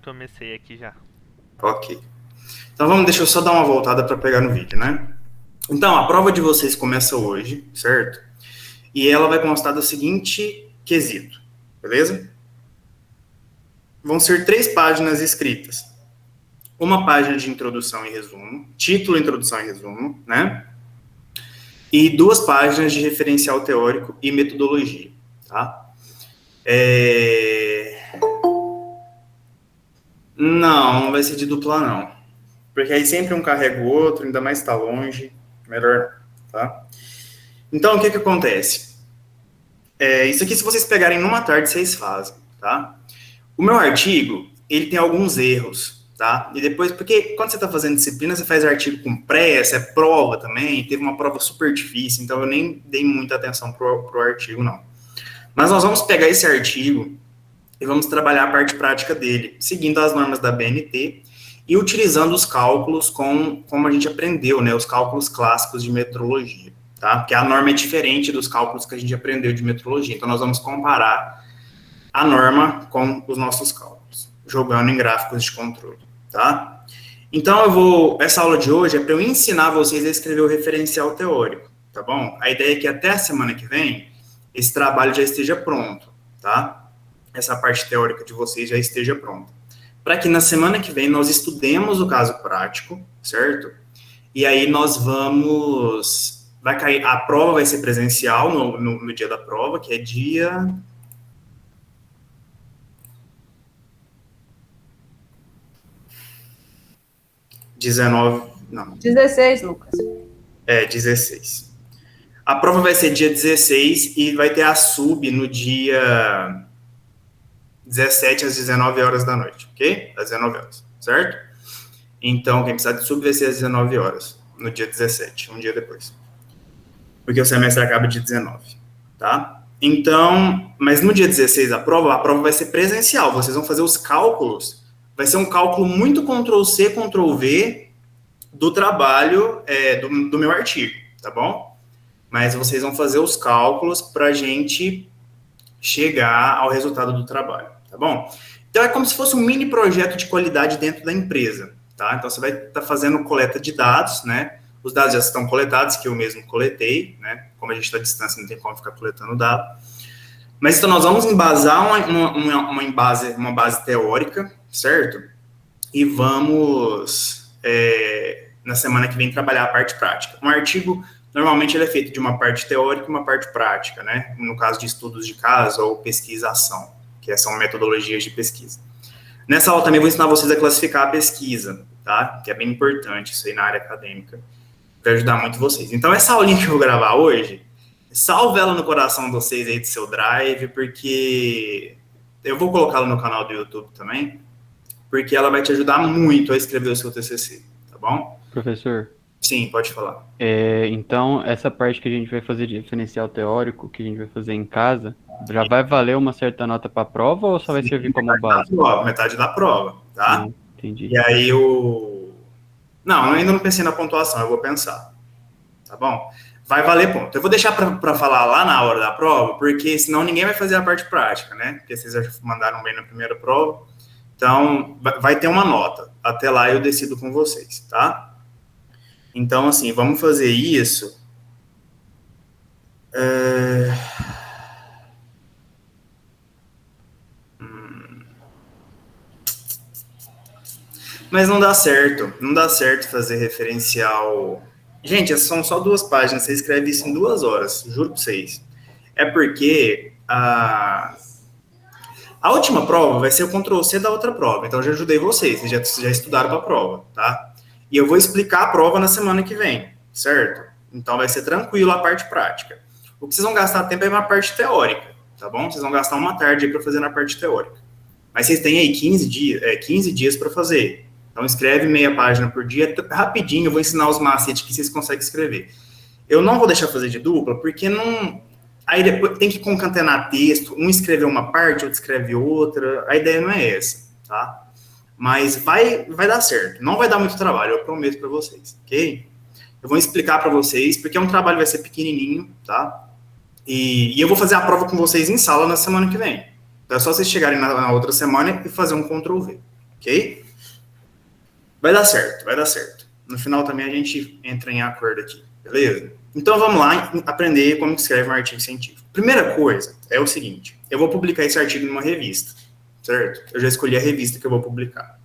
comecei aqui já. Ok. Então deixa eu só dar uma voltada para pegar no vídeo, né? Então, a prova de vocês começa hoje, certo? E ela vai constar do seguinte quesito, beleza? Vão ser 3 páginas escritas. Uma página de introdução e resumo, título, introdução e resumo, né? E 2 páginas de referencial teórico e metodologia, tá? Não vai ser de dupla, não. Porque aí sempre um carrega o outro, ainda mais está longe, melhor, tá? Então, o que acontece? Isso aqui, se vocês pegarem numa tarde, vocês fazem, tá? O meu artigo, ele tem alguns erros, tá? E depois, porque quando você está fazendo disciplina, você faz artigo com pressa, é prova também, teve uma prova super difícil, então eu nem dei muita atenção pro artigo, não. Mas nós vamos pegar esse artigo e vamos trabalhar a parte prática dele, seguindo as normas da BNT e utilizando os cálculos como a gente aprendeu, né? Os cálculos clássicos de metrologia, tá? Porque a norma é diferente dos cálculos que a gente aprendeu de metrologia. Então, nós vamos comparar a norma com os nossos cálculos, jogando em gráficos de controle, tá? Então, essa aula de hoje é para eu ensinar vocês a escrever o referencial teórico, tá bom? A ideia é que até a semana que vem, esse trabalho já esteja pronto, tá? Essa parte teórica de vocês já esteja pronta. Para que na semana que vem nós estudemos o caso prático, certo? E aí nós vai cair, a prova vai ser presencial no dia da prova, que é dia 19, não. 16, Lucas. 16. A prova vai ser dia 16 e vai ter a sub no dia 17 às 19 horas da noite, ok? Às 19 horas, certo? Então, quem precisar de sub vai ser às 19 horas, no dia 17, um dia depois. Porque o semestre acaba dia 19, tá? Então, mas no dia 16 a prova vai ser presencial, vocês vão fazer os cálculos, vai ser um cálculo muito Ctrl+C, Ctrl+V do trabalho do meu artigo, tá bom? Mas vocês vão fazer os cálculos para a gente chegar ao resultado do trabalho, tá bom? Então, é como se fosse um mini projeto de qualidade dentro da empresa, tá? Então, você vai estar fazendo coleta de dados, né? Os dados já estão coletados, que eu mesmo coletei, né? Como a gente está à distância, não tem como ficar coletando dado. Mas, então, nós vamos embasar uma base teórica, certo? E vamos, na semana que vem, trabalhar a parte prática. Um artigo, normalmente, ele é feito de uma parte teórica e uma parte prática, né? No caso de estudos de caso ou pesquisação, que são metodologias de pesquisa. Nessa aula também vou ensinar vocês a classificar a pesquisa, tá? Que é bem importante isso aí na área acadêmica. Vai ajudar muito vocês. Então, essa aulinha que eu vou gravar hoje, salve ela no coração de vocês aí do seu drive, porque eu vou colocá-la no canal do YouTube também, porque ela vai te ajudar muito a escrever o seu TCC, tá bom? Professor? Sim, pode falar. Então, essa parte que a gente vai fazer de referencial teórico, que a gente vai fazer em casa, já vai valer uma certa nota para a prova ou só vai servir como base? Metade da prova, tá? Entendi. E aí Não, eu ainda não pensei na pontuação, eu vou pensar, tá bom? Vai valer ponto. Eu vou deixar para falar lá na hora da prova, porque senão ninguém vai fazer a parte prática, né? Porque vocês já mandaram bem na primeira prova. Então, vai ter uma nota. Até lá eu decido com vocês, tá? Então, assim, vamos fazer isso. Mas não dá certo fazer referencial. Gente, são só 2 páginas, você escreve isso em 2 horas, juro pra vocês. É porque a última prova vai ser o Ctrl+C da outra prova, então eu já ajudei vocês já estudaram para a prova, tá? E eu vou explicar a prova na semana que vem, certo? Então vai ser tranquilo a parte prática. O que vocês vão gastar tempo é na parte teórica, tá bom? Vocês vão gastar uma tarde aí para fazer na parte teórica. Mas vocês têm aí 15 dias para fazer. Então, escreve meia página por dia, rapidinho, eu vou ensinar os macetes que vocês conseguem escrever. Eu não vou deixar fazer de dupla, porque não... Aí depois tem que concatenar texto, um escreve uma parte, outro escreve outra, a ideia não é essa, tá? Mas vai dar certo, não vai dar muito trabalho, eu prometo para vocês, ok? Eu vou explicar para vocês, porque um trabalho vai ser pequenininho, tá? E eu vou fazer a prova com vocês em sala na semana que vem. Então é só vocês chegarem na outra semana e fazer um Ctrl+V, ok? Vai dar certo, vai dar certo. No final também a gente entra em acordo aqui, beleza? Então vamos lá aprender como escreve um artigo científico. Primeira coisa é o seguinte, eu vou publicar esse artigo numa revista, certo? Eu já escolhi a revista que eu vou publicar.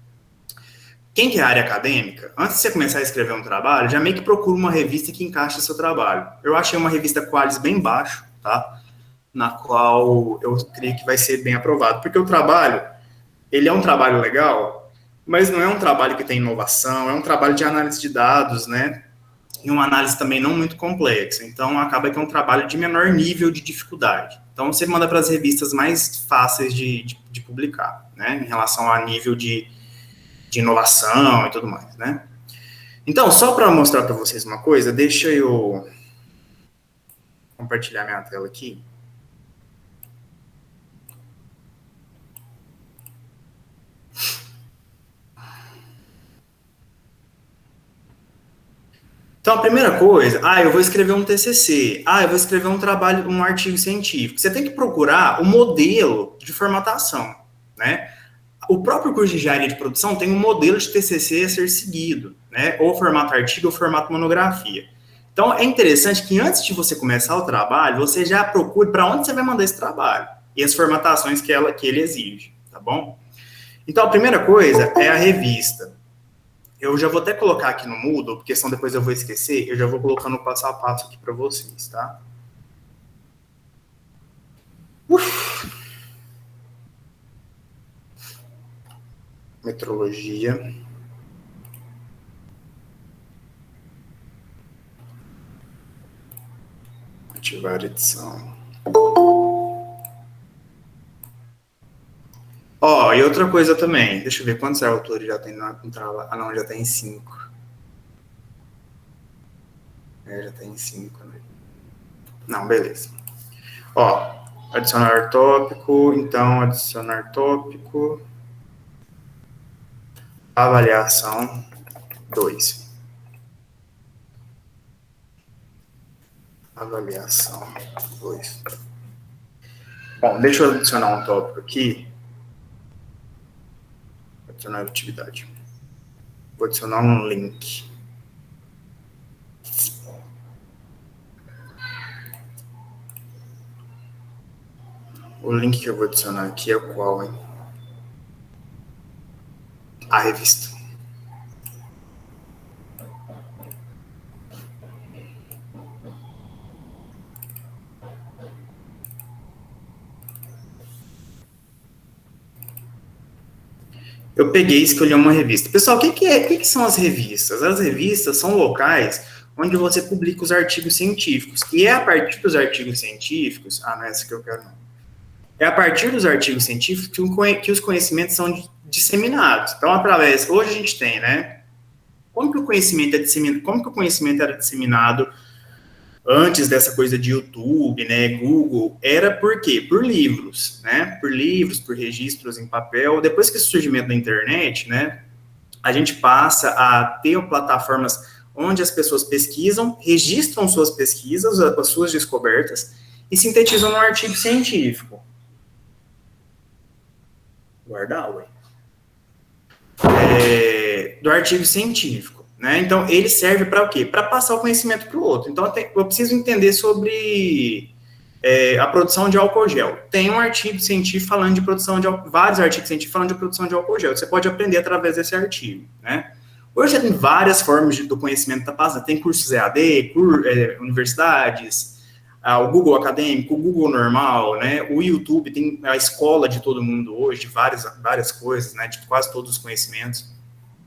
Quem que é a área acadêmica, antes de você começar a escrever um trabalho, já meio que procura uma revista que encaixe no seu trabalho. Eu achei uma revista Qualis bem baixo, tá? Na qual eu creio que vai ser bem aprovado, porque o trabalho, ele é um trabalho legal, mas não é um trabalho que tem inovação, é um trabalho de análise de dados, né? E uma análise também não muito complexa. Então, acaba que é um trabalho de menor nível de dificuldade. Então, você manda para as revistas mais fáceis de publicar, né? Em relação a nível de inovação e tudo mais, né? Então, só para mostrar para vocês uma coisa, deixa eu compartilhar minha tela aqui. Então, a primeira coisa, eu vou escrever um TCC, eu vou escrever um trabalho, um artigo científico. Você tem que procurar o modelo de formatação, né? O próprio curso de engenharia de produção tem um modelo de TCC a ser seguido, né? Ou formato artigo ou formato monografia. Então, é interessante que antes de você começar o trabalho, você já procure para onde você vai mandar esse trabalho e as formatações que ele exige, tá bom? Então, a primeira coisa é a revista. Eu já vou até colocar aqui no Moodle, porque senão depois eu vou esquecer, eu já vou colocando passo a passo aqui para vocês, tá? Metrologia. Ativar edição. E outra coisa também, deixa eu ver quantos autores já tem no trabalho. Não, já tem 5. Já tem 5, né? Não, beleza. Adicionar tópico, então, adicionar tópico. Avaliação 2. Avaliação 2. Bom, deixa eu adicionar um tópico aqui. Adicionar atividade. Vou adicionar um link. O link que eu vou adicionar aqui é o qual, hein? A revista. Eu peguei e escolhi uma revista. Pessoal, o que são as revistas? As revistas são locais onde você publica os artigos científicos. E é a partir dos artigos científicos... não é essa que eu quero, não. É a partir dos artigos científicos que os conhecimentos são disseminados. Então, hoje a gente tem, né? Como que o conhecimento era disseminado antes dessa coisa de YouTube, né, Google? Era por quê? Por livros, né? Por livros, por registros em papel. Depois que o surgimento da internet, né, a gente passa a ter plataformas onde as pessoas pesquisam, registram suas pesquisas, as suas descobertas e sintetizam num artigo científico. Guardar, ué. Do artigo científico, né? Então, ele serve para o quê? Para passar o conhecimento para o outro. Então, eu preciso entender sobre a produção de álcool gel. Tem um artigo científico falando de produção de vários artigos científicos falando de produção de álcool gel. Você pode aprender através desse artigo, né? Hoje tem várias formas do conhecimento da passando. Tem cursos EAD, universidades, o Google Acadêmico, o Google Normal, né? O YouTube tem a escola de todo mundo hoje, de várias coisas, né? De quase todos os conhecimentos.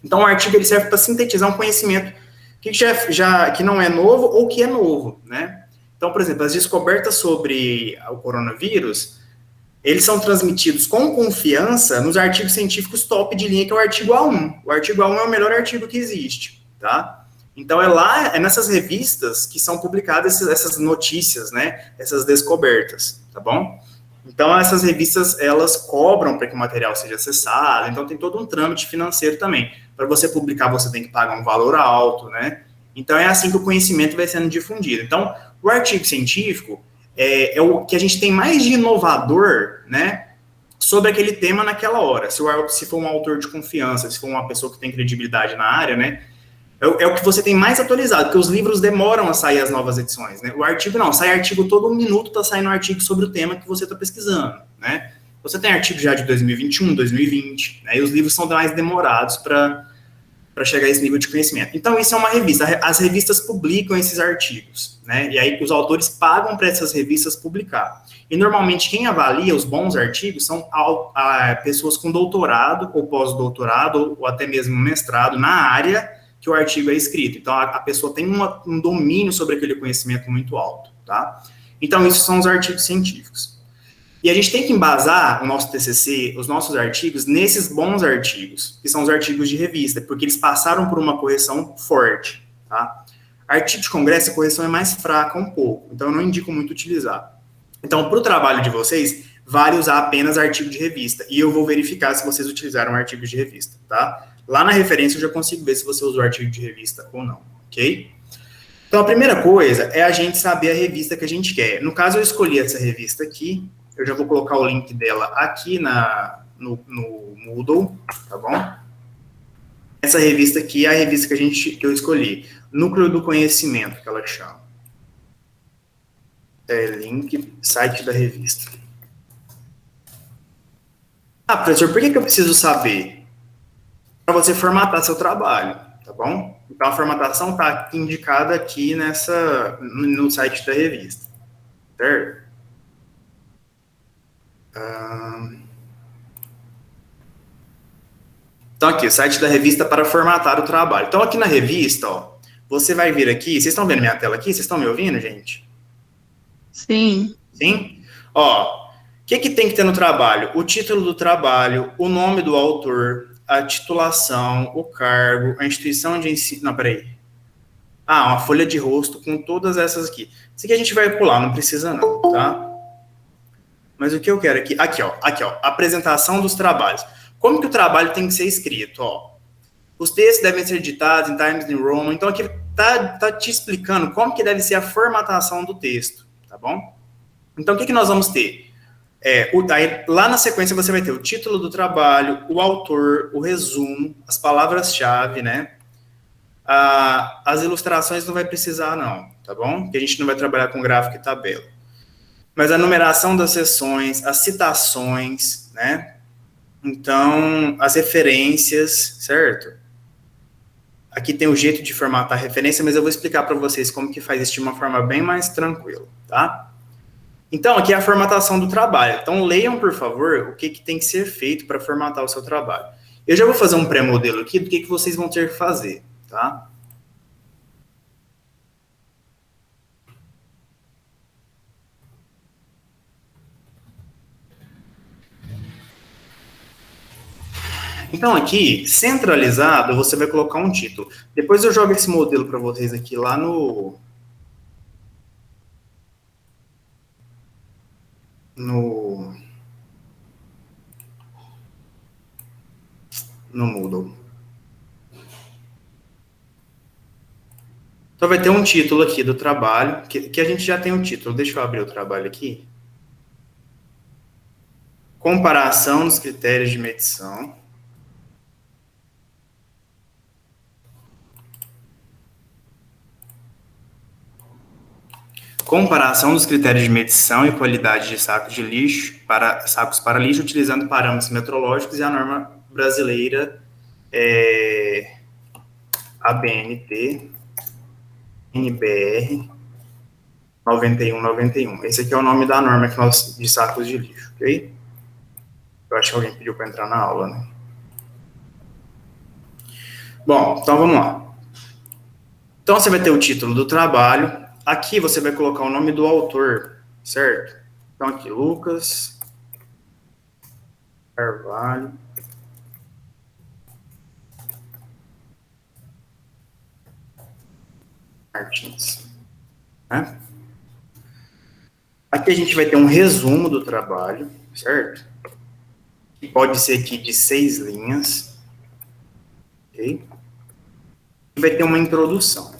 Então, o artigo ele serve para sintetizar um conhecimento que não é novo ou que é novo, né? Então, por exemplo, as descobertas sobre o coronavírus, eles são transmitidos com confiança nos artigos científicos top de linha, que é o artigo A1. O artigo A1 é o melhor artigo que existe, tá? Então, é nessas revistas que são publicadas essas notícias, né? Essas descobertas, tá bom? Então, essas revistas, elas cobram para que o material seja acessado, então tem todo um trâmite financeiro também. Para você publicar, você tem que pagar um valor alto, né? Então, é assim que o conhecimento vai sendo difundido. Então, o artigo científico é o que a gente tem mais de inovador, né? sobre aquele tema naquela hora. Se for um autor de confiança, se for uma pessoa que tem credibilidade na área, né? É o que você tem mais atualizado, porque os livros demoram a sair as novas edições, né? O artigo não, sai artigo todo um minuto, tá saindo um artigo sobre o tema que você está pesquisando, né? Você tem artigo já de 2021, 2020, né? E os livros são mais demorados para chegar a esse nível de conhecimento. Então, isso é uma revista. As revistas publicam esses artigos, né? E aí os autores pagam para essas revistas publicar. E normalmente quem avalia os bons artigos são pessoas com doutorado ou pós-doutorado ou até mesmo mestrado na área que o artigo é escrito. Então, a pessoa tem um domínio sobre aquele conhecimento muito alto, tá? Então, isso são os artigos científicos. E a gente tem que embasar o nosso TCC, os nossos artigos, nesses bons artigos, que são os artigos de revista, porque eles passaram por uma correção forte, tá? Artigo de congresso, a correção é mais fraca um pouco, então eu não indico muito utilizar. Então, para o trabalho de vocês, vale usar apenas artigo de revista, e eu vou verificar se vocês utilizaram artigos de revista, tá? Lá na referência eu já consigo ver se você usou artigo de revista ou não, ok? Então, a primeira coisa é a gente saber a revista que a gente quer. No caso, eu escolhi essa revista aqui, eu já vou colocar o link dela aqui no Moodle, tá bom? Essa revista aqui é a revista que eu escolhi, Núcleo do Conhecimento, que ela chama. Link, site da revista. Ah, professor, por que eu preciso saber? Para você formatar seu trabalho, tá bom? Então, a formatação está indicada aqui no site da revista, certo? Então, aqui, o site da revista para formatar o trabalho. Então, aqui na revista, ó, você vai vir aqui, vocês estão vendo minha tela aqui? Vocês estão me ouvindo, gente? Sim. Sim? Ó, o que tem que ter no trabalho? O título do trabalho, o nome do autor, a titulação, o cargo, a instituição de ensino... Não, peraí. Uma folha de rosto com todas essas aqui. Isso aqui a gente vai pular, não precisa não, tá? Mas o que eu quero aqui... Aqui, ó. Apresentação dos trabalhos. Como que o trabalho tem que ser escrito, ó? Os textos devem ser editados em Times New Roman. Então, aqui tá te explicando como que deve ser a formatação do texto, tá bom? Então, o que nós vamos ter? Lá na sequência você vai ter o título do trabalho, o autor, o resumo, as palavras-chave, né? As ilustrações não vai precisar, não, tá bom? Porque a gente não vai trabalhar com gráfico e tabela. Mas a numeração das seções, as citações, né? Então, as referências, certo? Aqui tem o jeito de formatar a referência, mas eu vou explicar para vocês como que faz isso de uma forma bem mais tranquila, tá? Então, aqui é a formatação do trabalho. Então, leiam, por favor, o que tem que ser feito para formatar o seu trabalho. Eu já vou fazer um pré-modelo aqui do que vocês vão ter que fazer, tá? Então, aqui, centralizado, você vai colocar um título. Depois eu jogo esse modelo para vocês aqui lá no Moodle. Então vai ter um título aqui do trabalho, que a gente já tem um título. Deixa eu abrir o trabalho aqui. Comparação dos critérios de medição. Comparação dos critérios de medição e qualidade de sacos de lixo sacos para lixo utilizando parâmetros metrológicos e a norma brasileira ABNT NBR 9191. Esse aqui é o nome da norma de sacos de lixo, ok? Eu acho que alguém pediu para entrar na aula, né? Bom, então vamos lá. Então você vai ter o título do trabalho. Aqui você vai colocar o nome do autor, certo? Então aqui, Lucas Carvalho Martins. Né? Aqui a gente vai ter um resumo do trabalho, certo? Que pode ser aqui de 6 linhas. Ok? E vai ter uma introdução.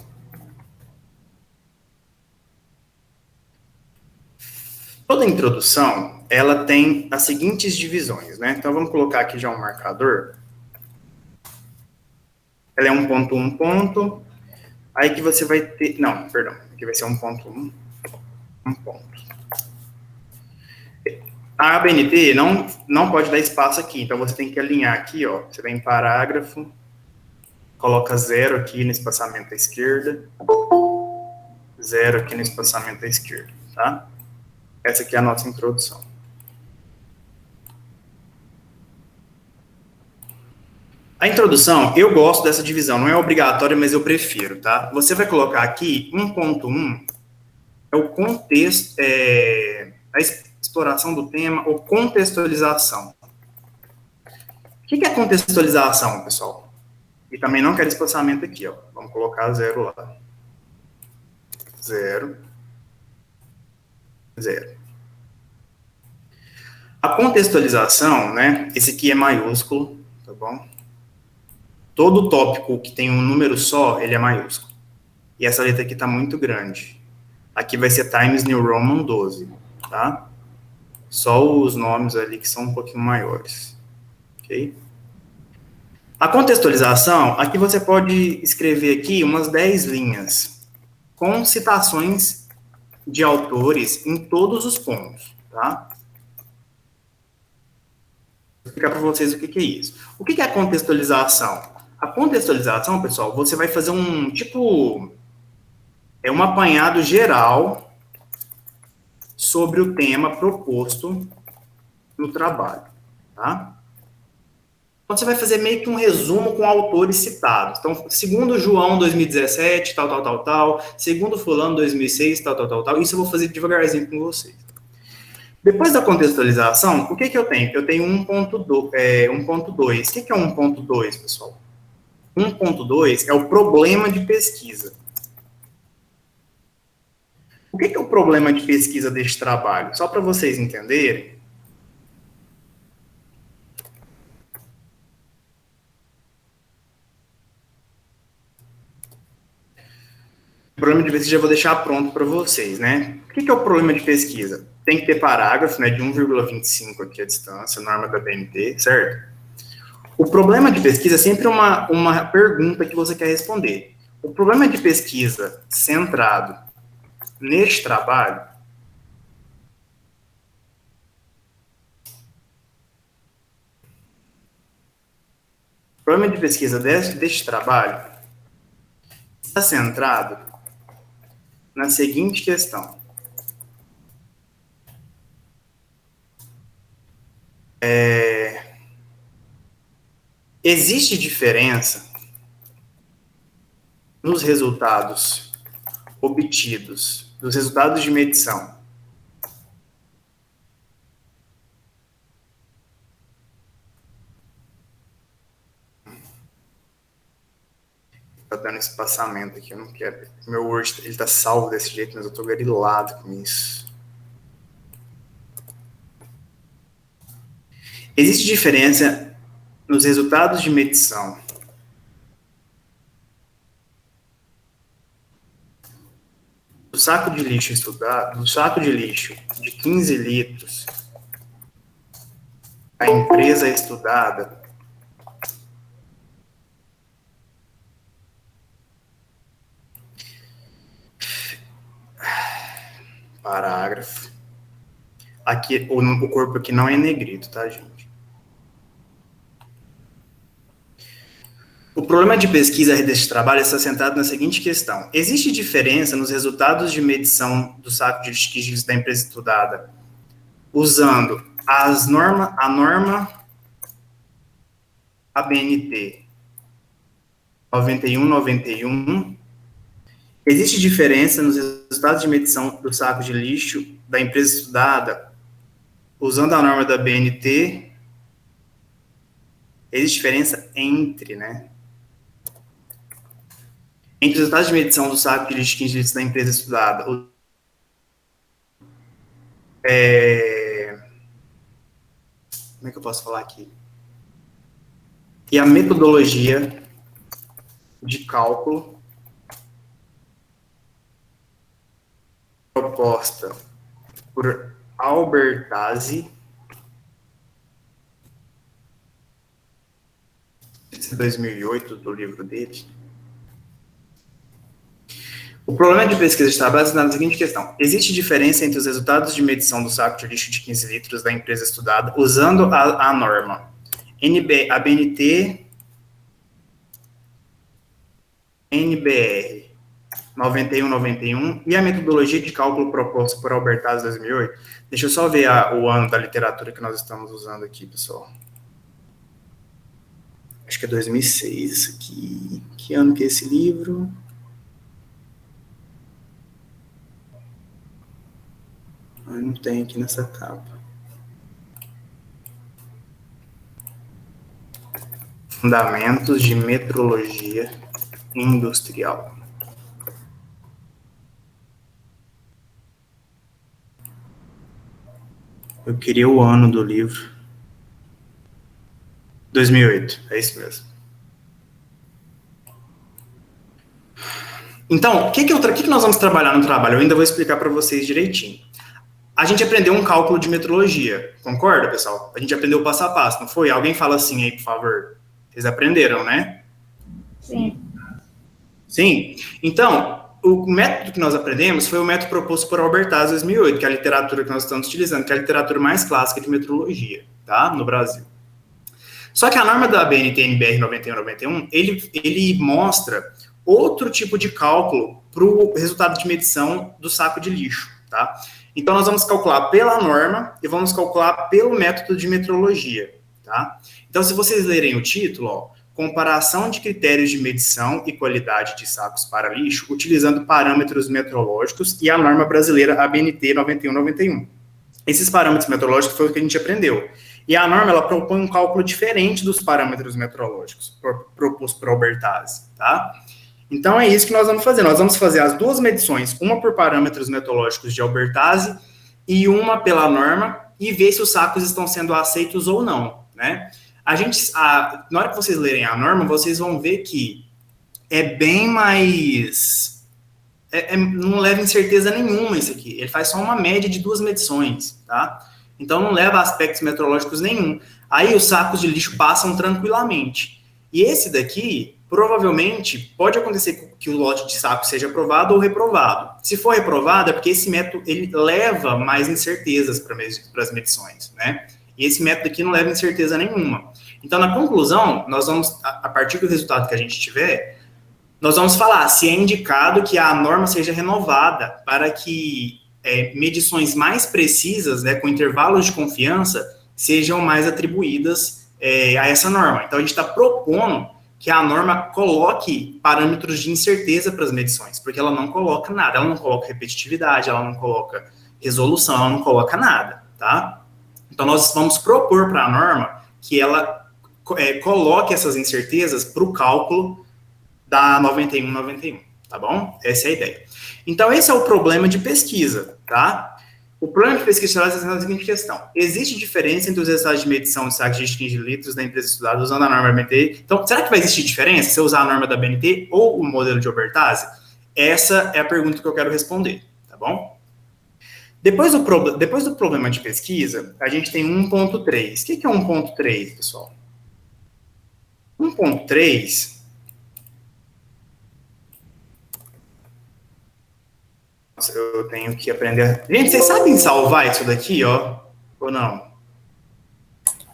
Toda introdução, ela tem as seguintes divisões, né? Então, vamos colocar aqui já um marcador. Ela é 1,1 ponto. Aí que você vai ter... Não, perdão. Aqui vai ser 1,1. 1 ponto. A ABNT não pode dar espaço aqui. Então, você tem que alinhar aqui, ó. Você vem em parágrafo. Coloca 0 aqui no espaçamento à esquerda. 0 aqui no espaçamento à esquerda, tá? Essa aqui é a nossa introdução. A introdução, eu gosto dessa divisão, não é obrigatória, mas eu prefiro, tá? Você vai colocar aqui 1.1, é o contexto, a exploração do tema ou contextualização. O que é contextualização, pessoal? E também não quero espaçamento aqui, ó. Vamos colocar 0 lá. 0. 0. A contextualização, né? Esse aqui é maiúsculo, tá bom? Todo tópico que tem um número só, ele é maiúsculo. E essa letra aqui está muito grande. Aqui vai ser Times New Roman 12, tá? Só os nomes ali que são um pouquinho maiores. Ok? A contextualização, aqui você pode escrever aqui umas 10 linhas, com citações de autores em todos os pontos, tá? Vou explicar para vocês o que é isso. O que é a contextualização? A contextualização, pessoal, você vai fazer um um apanhado geral sobre o tema proposto no trabalho, tá? Então, você vai fazer meio que um resumo com autores citados. Então, segundo João, 2017, tal. Segundo fulano, 2006, tal. Isso eu vou fazer devagarzinho com vocês. Depois da contextualização, o que eu tenho? Eu tenho 1.2. 1.2. O que é 1.2, pessoal? 1.2 é o problema de pesquisa. O que é o problema de pesquisa deste trabalho? Só para vocês entenderem. O problema de pesquisa eu vou deixar pronto para vocês, né? O que é o problema de pesquisa? Tem que ter parágrafo, né, de 1,25 aqui a distância, norma da BNT, certo? O problema de pesquisa é sempre uma pergunta que você quer responder. O problema de pesquisa centrado neste trabalho deste trabalho está centrado na seguinte questão. Existe diferença nos resultados obtidos, dos resultados de medição tá dando espaçamento aqui, eu não quero. Meu Word, ele tá salvo desse jeito, mas eu tô garilado com isso. Existe diferença nos resultados de medição do saco de lixo estudado, do saco de lixo de 15 litros, a empresa estudada, parágrafo. Aqui, o corpo aqui não é negrito, tá, gente? O problema de pesquisa deste trabalho está centrado na seguinte questão. Existe diferença nos resultados de medição do saco de lixo da empresa estudada usando a norma ABNT 9191. Existe diferença nos resultados de medição do saco de lixo da empresa estudada usando a norma da BNT? Existe diferença entre, né? Entre os resultados de medição do saco de lixo 15 litros da empresa estudada, como é que eu posso falar aqui? E a metodologia de cálculo proposta por Albertazzi. Esse é 2008 do livro dele. O problema de pesquisa está baseado na seguinte questão. Existe diferença entre os resultados de medição do saco de lixo de 15 litros da empresa estudada usando a norma ABNT NBR 9191 e a metodologia de cálculo proposta por Albertazzi 2008. Deixa eu só ver o ano da literatura que nós estamos usando aqui, pessoal. Acho que é 2006 isso aqui. Que ano que é esse livro? Não tem aqui nessa capa. Fundamentos de metrologia industrial. Eu queria o ano do livro. 2008, é isso mesmo. Então, o que nós vamos trabalhar no trabalho? Eu ainda vou explicar para vocês direitinho. A gente aprendeu um cálculo de metrologia, concorda, pessoal? A gente aprendeu passo a passo, não foi? Alguém fala assim aí, por favor. Vocês aprenderam, né? Sim. Sim? Então, o método que nós aprendemos foi o método proposto por Albertazzi 2008, que é a literatura que nós estamos utilizando, que é a literatura mais clássica de metrologia, tá? No Brasil. Só que a norma da BNT-NBR 9191, ele mostra outro tipo de cálculo para o resultado de medição do saco de lixo, tá? Então, nós vamos calcular pela norma e vamos calcular pelo método de metrologia, tá? Então, se vocês lerem o título, ó, comparação de critérios de medição e qualidade de sacos para lixo utilizando parâmetros metrológicos e a norma brasileira ABNT 9191. Esses parâmetros metrológicos foi o que a gente aprendeu. E a norma, ela propõe um cálculo diferente dos parâmetros metrológicos proposto por Albertazzi, tá? Então, é isso que nós vamos fazer. Nós vamos fazer as duas medições, uma por parâmetros metodológicos de Albertazzi e uma pela norma, e ver se os sacos estão sendo aceitos ou não, né? Na hora que vocês lerem a norma, vocês vão ver que é bem mais... não leva incerteza nenhuma isso aqui. Ele faz só uma média de duas medições, tá? Então, não leva aspectos metrológicos nenhum. Aí, os sacos de lixo passam tranquilamente. E esse daqui... provavelmente pode acontecer que o lote de saco seja aprovado ou reprovado. Se for reprovado, é porque esse método ele leva mais incertezas para as medições, né? E esse método aqui não leva incerteza nenhuma. Então, na conclusão, nós vamos, a partir do resultado que a gente tiver, nós vamos falar se é indicado que a norma seja renovada para que medições mais precisas, né, com intervalos de confiança, sejam mais atribuídas a essa norma. Então, a gente está propondo que a norma coloque parâmetros de incerteza para as medições, porque ela não coloca nada, ela não coloca repetitividade, ela não coloca resolução, ela não coloca nada, tá? Então, nós vamos propor para a norma que ela coloque essas incertezas para o cálculo da 9191, tá bom? Essa é a ideia. Então, esse é o problema de pesquisa, tá? O problema de pesquisa é a seguinte questão. Existe diferença entre os resultados de medição de sacos de 15 litros da empresa estudada usando a norma BNT? Então, será que vai existir diferença se eu usar a norma da BNT ou o modelo de Albertazzi? Essa é a pergunta que eu quero responder, tá bom? Depois do problema de pesquisa, a gente tem 1.3. O que é 1.3, pessoal? 1.3... eu tenho que aprender... Gente, vocês sabem salvar isso daqui, ó? Ou não?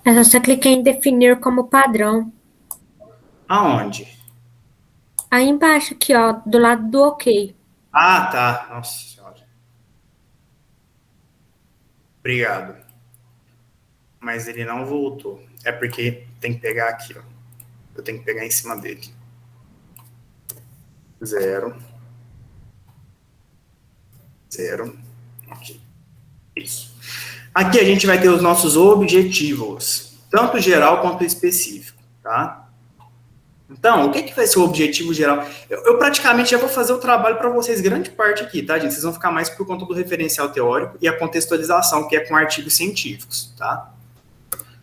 É só você clicar em definir como padrão. Aonde? Aí embaixo aqui, ó, do lado do OK. Ah, tá. Nossa Senhora. Obrigado. Mas ele não voltou. É porque tem que pegar aqui, ó. Eu tenho que pegar em cima dele. 0. Ok. Isso. Aqui a gente vai ter os nossos objetivos, tanto geral quanto específico, tá? Então, o que vai ser o objetivo geral? Eu praticamente já vou fazer o trabalho para vocês, grande parte aqui, tá, gente? Vocês vão ficar mais por conta do referencial teórico e a contextualização, que é com artigos científicos, tá?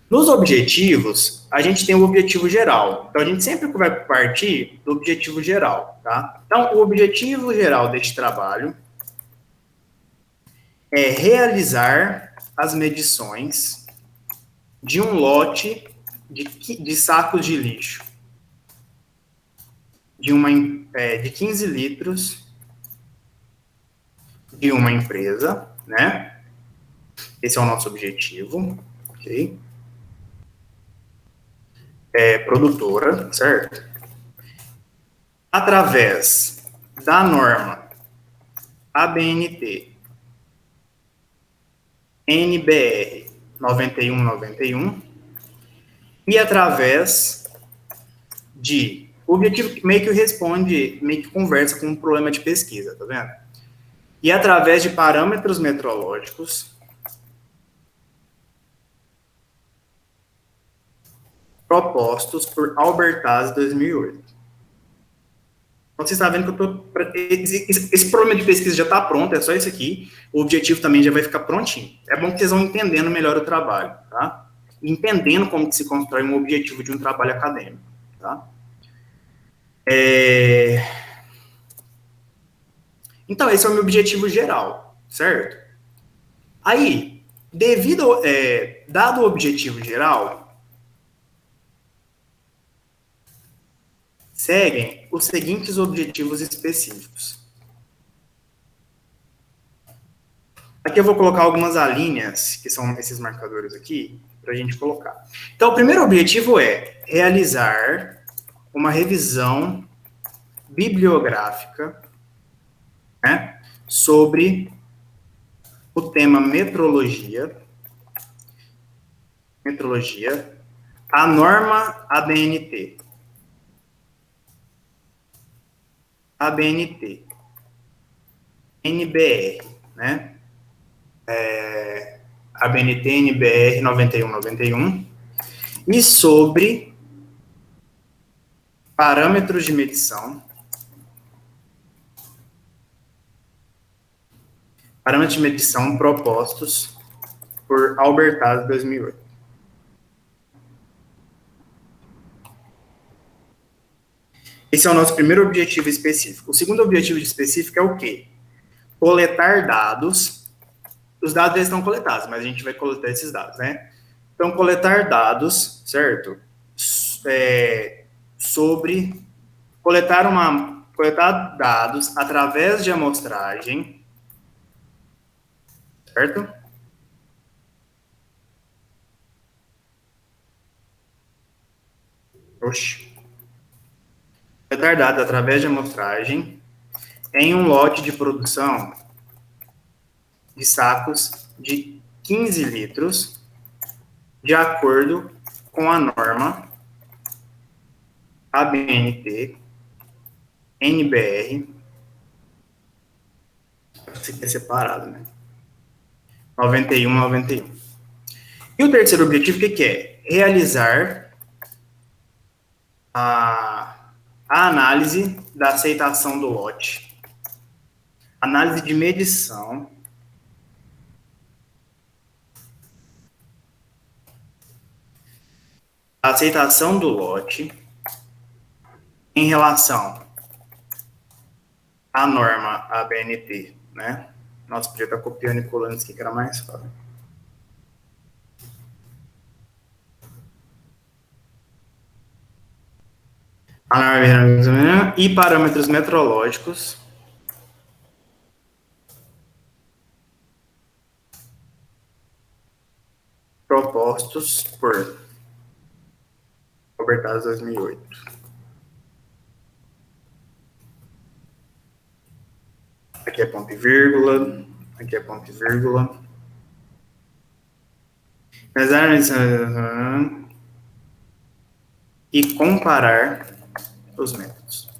Nos objetivos, a gente tem o objetivo geral. Então, a gente sempre vai partir do objetivo geral, tá? Então, o objetivo geral deste trabalho é realizar as medições de um lote de sacos de lixo de 15 litros de uma empresa, né? Esse é o nosso objetivo, ok? Produtora, certo? Através da norma ABNT NBR 9191 e através de o objetivo meio que responde, meio que conversa com um problema de pesquisa, tá vendo? E através de parâmetros metrológicos propostos por Albertazzi 2008. Então, você está vendo que esse problema de pesquisa já está pronto, é só isso aqui. O objetivo também já vai ficar prontinho. É bom que vocês vão entendendo melhor o trabalho, tá? Entendendo como que se constrói um objetivo de um trabalho acadêmico, tá? Então, esse é o meu objetivo geral, certo? Aí, dado o objetivo geral, seguem os seguintes objetivos específicos. Aqui eu vou colocar algumas alíneas, que são esses marcadores aqui, para a gente colocar. Então, o primeiro objetivo é realizar uma revisão bibliográfica, né, sobre o tema metrologia, a norma ABNT, NBR, né? ABNT NBR 9191 e sobre parâmetros de medição. Parâmetros de medição propostos por Albertazzi 2008. Esse é o nosso primeiro objetivo específico. O segundo objetivo específico é o quê? Coletar dados. Os dados já estão coletados, mas a gente vai coletar esses dados, né? Então, coletar dados, certo? Coletar dados através de amostragem, certo? Coletar dados através de amostragem em um lote de produção de sacos de 15 litros, de acordo com a norma ABNT NBR, isso aqui é separado, né? 9191. E o terceiro objetivo, o que é? Realizar a análise da aceitação do lote, análise de medição, a aceitação do lote em relação à norma ABNT, né? Nossa, podia estar copiando e colando isso aqui, que era mais fácil. E parâmetros metrológicos propostos por Albertazzi 2008. Aqui é ponto e vírgula, aqui é ponto e vírgula. E comparar os métodos.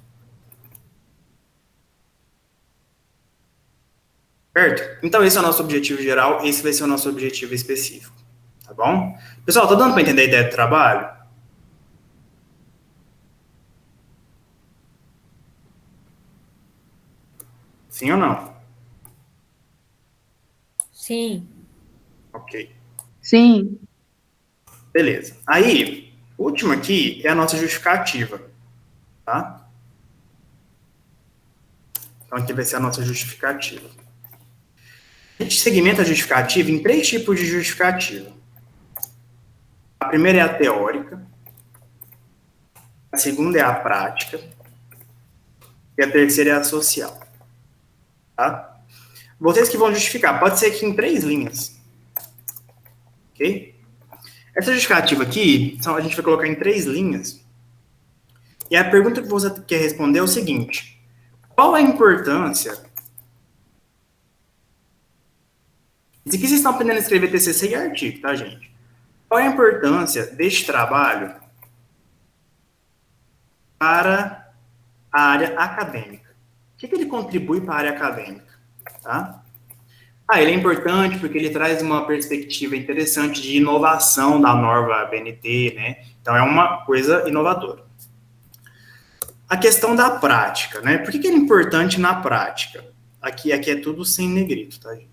Certo? Então, esse é o nosso objetivo geral, esse vai ser o nosso objetivo específico. Tá bom? Pessoal, tá dando para entender a ideia do trabalho? Sim ou não? Sim. Ok. Sim. Beleza. Aí, o último aqui é a nossa justificativa. Tá? Então, aqui vai ser a nossa justificativa. A gente segmenta a justificativa em 3 tipos de justificativa. A primeira é a teórica, a segunda é a prática, e a terceira é a social. Tá? Vocês que vão justificar, pode ser aqui em 3 linhas. Ok? Essa justificativa aqui, a gente vai colocar em 3 linhas. E a pergunta que você quer responder é o seguinte: qual a importância? Isso aqui vocês estão aprendendo a escrever TCC e artigo, tá, gente? Qual é a importância deste trabalho para a área acadêmica? O que ele contribui para a área acadêmica? Tá? Ele é importante porque ele traz uma perspectiva interessante de inovação da norma BNT, né? Então, é uma coisa inovadora. A questão da prática, né? Por que ele é importante na prática? Aqui é tudo sem negrito, tá, gente?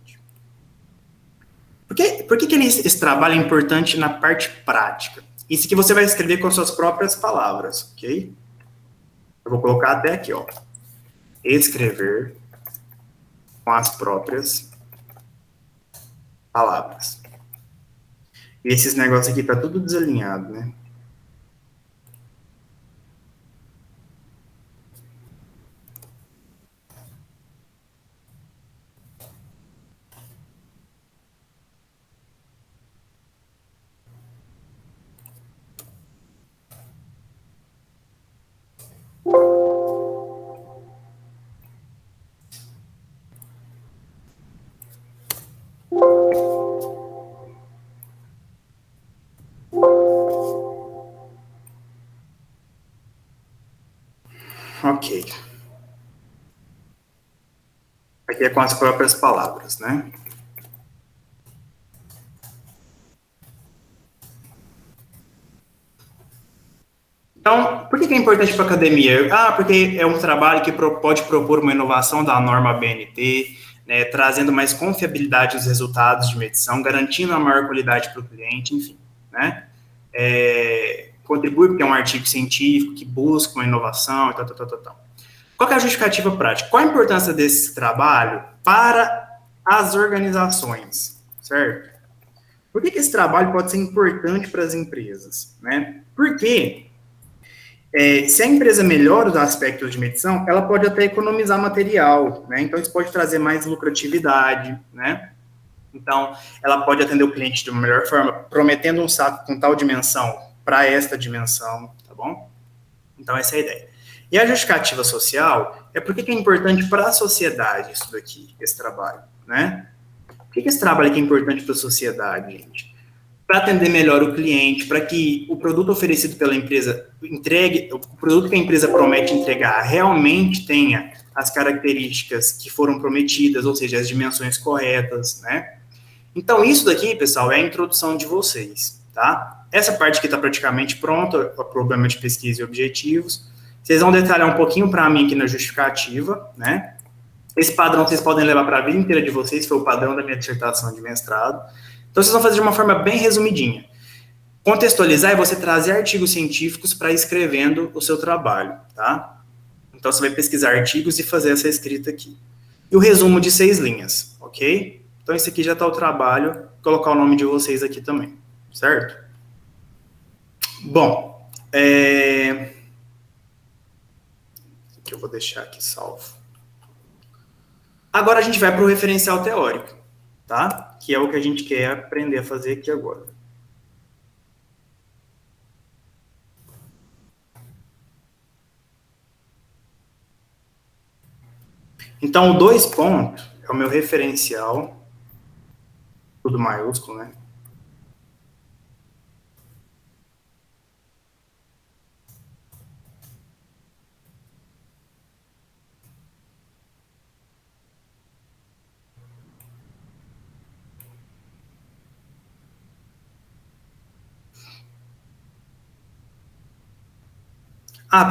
Por que esse trabalho é importante na parte prática? Isso que você vai escrever com as suas próprias palavras, ok? Eu vou colocar até aqui, ó. Escrever com as próprias palavras. E esses negócios aqui tá tudo desalinhado, né? Ok. Aqui é com as próprias palavras, né? Então, por que é importante para a academia? Porque é um trabalho que pode propor uma inovação da norma BNT, né, trazendo mais confiabilidade aos resultados de medição, garantindo a maior qualidade para o cliente, enfim, né? Contribui porque é um artigo científico que busca uma inovação e tal. Qual que é a justificativa prática? Qual a importância desse trabalho para as organizações, certo? Por que esse trabalho pode ser importante para as empresas, né? Porque se a empresa melhora os aspectos de medição, ela pode até economizar material, né? Então, isso pode trazer mais lucratividade, né? Então, ela pode atender o cliente de uma melhor forma, prometendo um saco com tal dimensão para esta dimensão, tá bom? Então, essa é a ideia. E a justificativa social é porque é importante para a sociedade isso daqui, esse trabalho, né? Por que esse trabalho aqui é importante para a sociedade, gente? Para atender melhor o cliente, para que o produto oferecido pela empresa o produto que a empresa promete entregar realmente tenha as características que foram prometidas, ou seja, as dimensões corretas, né? Então, isso daqui, pessoal, é a introdução de vocês, tá? Essa parte aqui está praticamente pronta, o problema de pesquisa e objetivos. Vocês vão detalhar um pouquinho para mim aqui na justificativa, né? Esse padrão vocês podem levar para a vida inteira de vocês, foi o padrão da minha dissertação de mestrado. Então, vocês vão fazer de uma forma bem resumidinha. Contextualizar é você trazer artigos científicos para ir escrevendo o seu trabalho, tá? Então, você vai pesquisar artigos e fazer essa escrita aqui. E o resumo de 6 linhas, ok? Então, esse aqui já está o trabalho, vou colocar o nome de vocês aqui também, certo? Bom, que eu vou deixar aqui salvo. Agora a gente vai para o referencial teórico, tá? Que é o que a gente quer aprender a fazer aqui agora. Então, o 2 pontos é o meu referencial, tudo maiúsculo, né?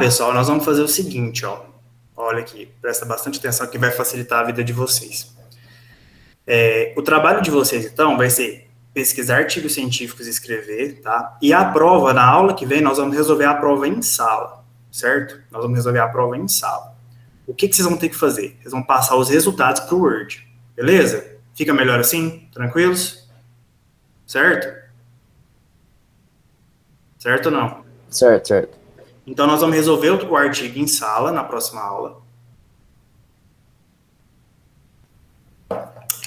Pessoal, nós vamos fazer o seguinte, ó. Olha aqui, presta bastante atenção que vai facilitar a vida de vocês. O trabalho de vocês, então, vai ser pesquisar artigos científicos e escrever, tá? E a prova, na aula que vem, nós vamos resolver a prova em sala, certo? Nós vamos resolver a prova em sala. O que vocês vão ter que fazer? Vocês vão passar os resultados para o Word, beleza? Fica melhor assim? Tranquilos? Certo? Certo ou não? Certo, certo. Então, nós vamos resolver o artigo em sala, na próxima aula.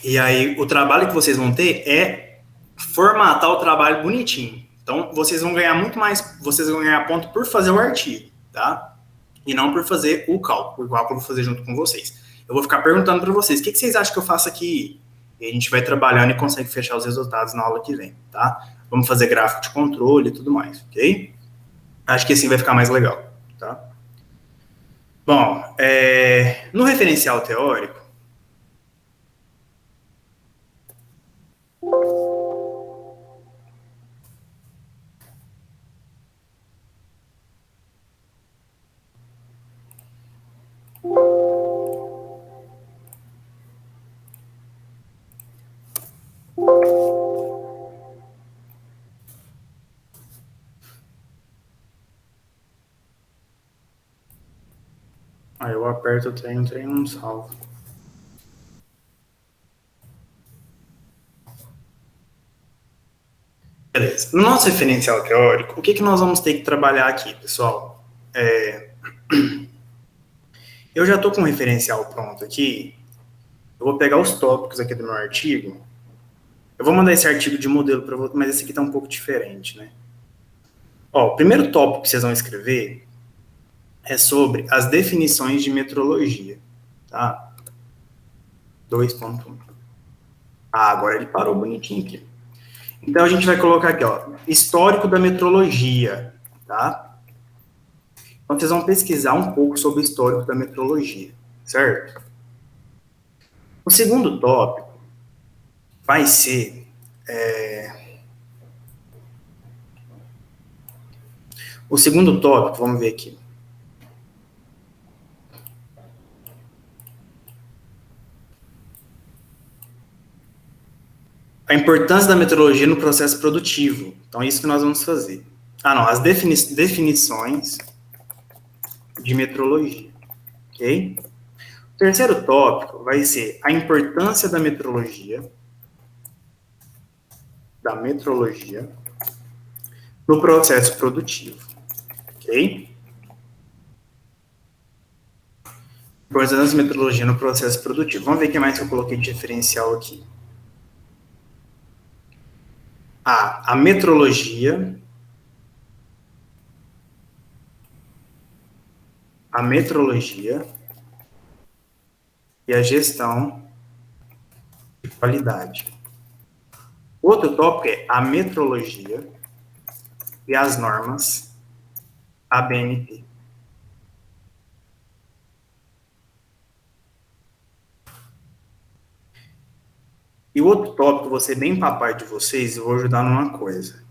E aí, o trabalho que vocês vão ter é formatar o trabalho bonitinho. Então, vocês vão ganhar muito mais, vocês vão ganhar ponto por fazer o artigo, tá? E não por fazer o cálculo. O cálculo eu vou fazer junto com vocês. Eu vou ficar perguntando para vocês, o que vocês acham que eu faço aqui? E a gente vai trabalhando e consegue fechar os resultados na aula que vem, tá? Vamos fazer gráfico de controle e tudo mais, ok? Acho que assim vai ficar mais legal, tá? Bom, no referencial teórico, aí eu aperto o trem não salva. Beleza. No nosso referencial teórico, o que nós vamos ter que trabalhar aqui, pessoal? Eu já estou com o referencial pronto aqui. Eu vou pegar os tópicos aqui do meu artigo. Eu vou mandar esse artigo de modelo para vocês, mas esse aqui está um pouco diferente, né? Ó, o primeiro tópico que vocês vão escrever é sobre as definições de metrologia, tá? 2.1. Ah, agora ele parou bonitinho aqui. Então, a gente vai colocar aqui, ó, histórico da metrologia, tá? Então, vocês vão pesquisar um pouco sobre o histórico da metrologia, certo? O segundo tópico vai ser... O segundo tópico, vamos ver aqui. A importância da metrologia no processo produtivo. Então, é isso que nós vamos fazer. Ah, não, as definições de metrologia, ok? O terceiro tópico vai ser a importância da metrologia no processo produtivo, ok? Importância da metrologia no processo produtivo. Vamos ver o que mais que eu coloquei de referencial aqui. A metrologia e a gestão de qualidade. Outro tópico é a metrologia e as normas ABNT. E o outro tópico, vou ser bem papai de vocês, eu vou ajudar numa coisa.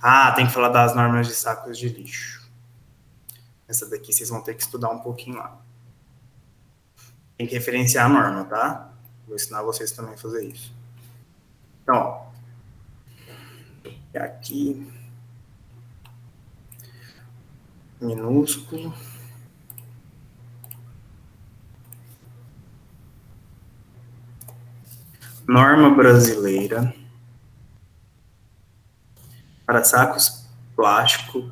Ah, tem que falar das normas de sacos de lixo. Essa daqui vocês vão ter que estudar um pouquinho lá. Tem que referenciar a norma, tá? Vou ensinar vocês também a fazer isso. Então, ó. Aqui. Minúsculo. Norma brasileira para sacos plásticos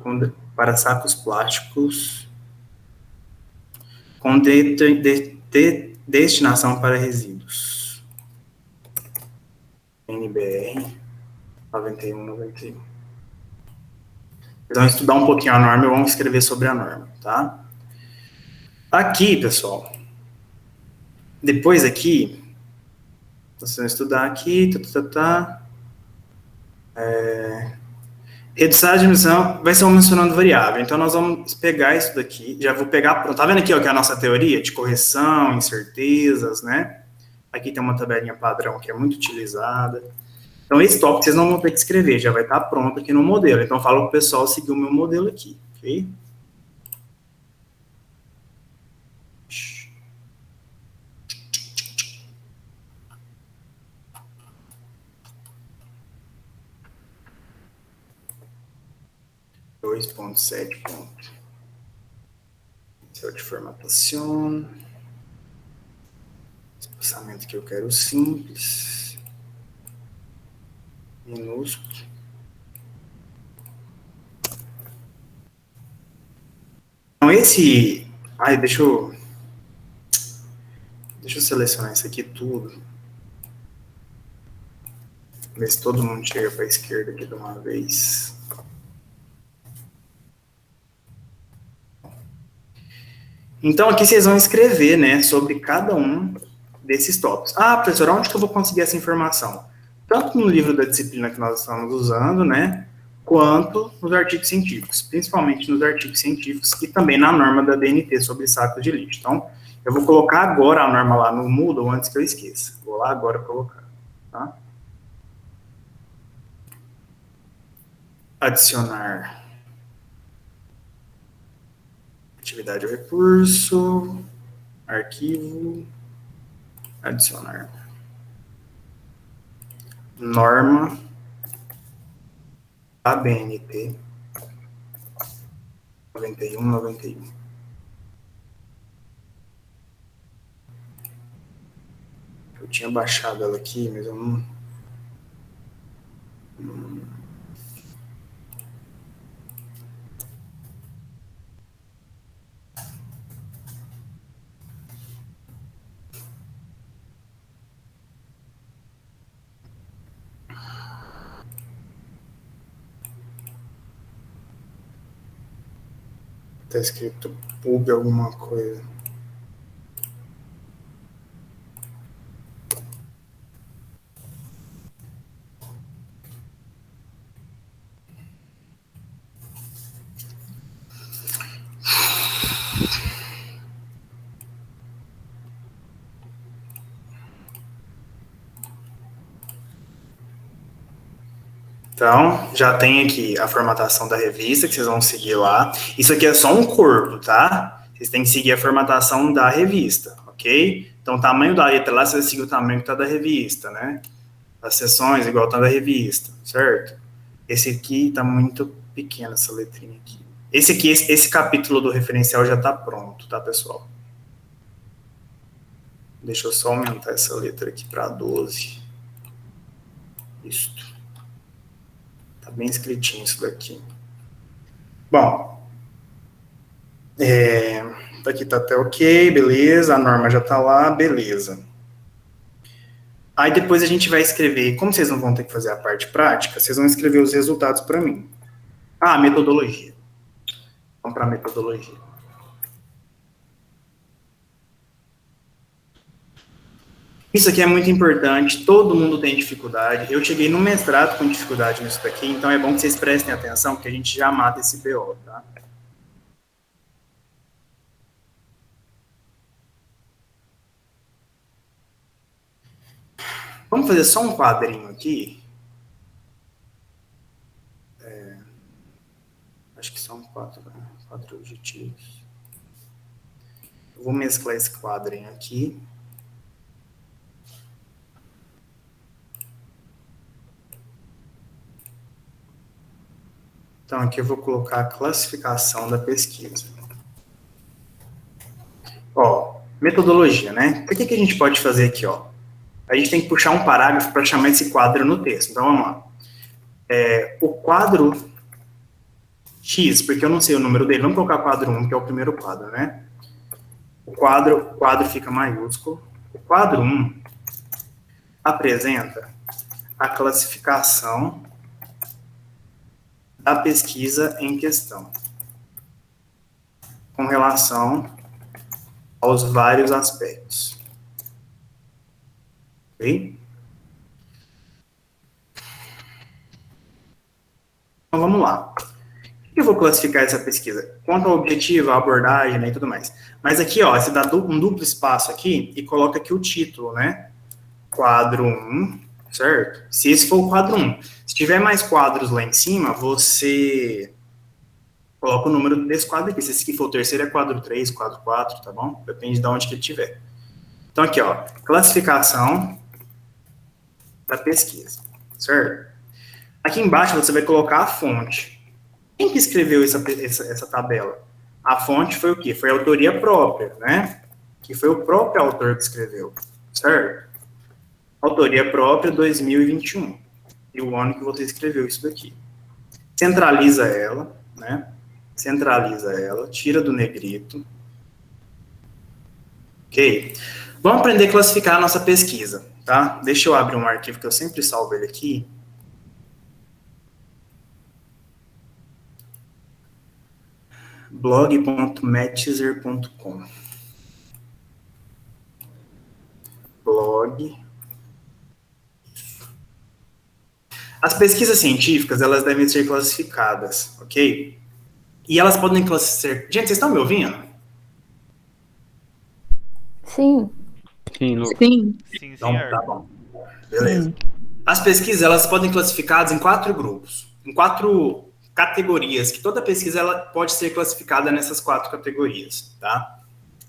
com destinação para resíduos. NBR 9191. Vocês vão estudar um pouquinho a norma e vamos escrever sobre a norma, tá? Aqui, pessoal, depois aqui, vocês vão estudar aqui, redução de emissão vai ser um mencionando variável. Então, nós vamos pegar isso daqui, já vou pegar, pronto, tá vendo aqui, ó, que é a nossa teoria de correção, incertezas, né? Aqui tem uma tabelinha padrão que é muito utilizada. Então, esse tópico vocês não vão ter que escrever, já vai estar pronto aqui no modelo. Então, eu falo para o pessoal seguir o meu modelo aqui, ok? Céu de formatação. Orçamento que eu quero simples. Minúsculo. Então, esse... Ai, deixa eu selecionar isso aqui tudo. Ver se todo mundo chega para a esquerda aqui de uma vez. Então, aqui vocês vão escrever, né, sobre cada um desses tópicos. Ah, professor, onde que eu vou conseguir essa informação? Tanto no livro da disciplina que nós estamos usando, né, quanto nos artigos científicos, principalmente nos artigos científicos e também na norma da DNT sobre sacos de lixo. Então, eu vou colocar agora a norma lá no Moodle antes que eu esqueça. Vou lá agora colocar, tá? Adicionar atividade ao recurso, arquivo, adicionar norma ABNT 91. Eu tinha baixado ela aqui, mas eu não... Tá escrito pub alguma coisa. Então, já tem aqui a formatação da revista, que vocês vão seguir lá. Isso aqui é só um corpo, tá? Vocês têm que seguir a formatação da revista, ok? Então, o tamanho da letra lá, você vai seguir o tamanho que tá da revista, né? As seções, igual tá da revista, certo? Esse aqui tá muito pequeno, essa letrinha aqui. Esse capítulo do referencial já tá pronto, tá, pessoal? Deixa eu só aumentar essa letra aqui para 12. Isto. Tá bem escritinho isso daqui. Bom, aqui tá até ok, beleza, a norma já tá lá, beleza. Aí depois a gente vai escrever, como vocês não vão ter que fazer a parte prática, vocês vão escrever os resultados para mim. Ah, metodologia. Vamos para a metodologia. Isso aqui é muito importante, todo mundo tem dificuldade. Eu cheguei no mestrado com dificuldade nisso daqui, então é bom que vocês prestem atenção, porque a gente já mata esse BO, tá? Vamos fazer só um quadrinho aqui. Acho que são quatro objetivos. Eu vou mesclar esse quadrinho aqui. Então, aqui eu vou colocar a classificação da pesquisa. Ó, metodologia, né? O que a gente pode fazer aqui, ó? A gente tem que puxar um parágrafo para chamar esse quadro no texto. Então, vamos lá. O quadro X, porque eu não sei o número dele, vamos colocar quadro 1, que é o primeiro quadro, né? O quadro fica maiúsculo. O quadro 1 apresenta a classificação da pesquisa em questão, com relação aos vários aspectos. Ok? Então, vamos lá. Eu vou classificar essa pesquisa? Quanto ao objetivo, a abordagem, né, e tudo mais. Mas aqui, ó, você dá um duplo espaço aqui e coloca aqui o título, né? Quadro 1, certo? Se esse for o quadro 1. Se tiver mais quadros lá em cima, você coloca o número desse quadro aqui. Se esse aqui for o terceiro, é quadro 3, quadro 4, tá bom? Depende de onde que ele tiver. Então, aqui, ó, classificação da pesquisa, certo? Aqui embaixo você vai colocar a fonte. Quem que escreveu essa tabela? A fonte foi o quê? Foi a autoria própria, né? Que foi o próprio autor que escreveu, certo? Autoria própria 2021. E o ano que você escreveu isso daqui. Centraliza ela, né? Centraliza ela, tira do negrito. Ok? Vamos aprender a classificar a nossa pesquisa, tá? Deixa eu abrir um arquivo que eu sempre salvo ele aqui. blog.matcher.com blog. As pesquisas científicas, elas devem ser classificadas, ok? E elas podem classificar... Gente, vocês estão me ouvindo? Sim. Sim, Lucas. Sim. Sim, Então, senhor. tá bom. Beleza. As pesquisas, elas podem ser classificadas em 4 grupos, em 4 categorias, que toda pesquisa ela pode ser classificada nessas 4 categorias, tá?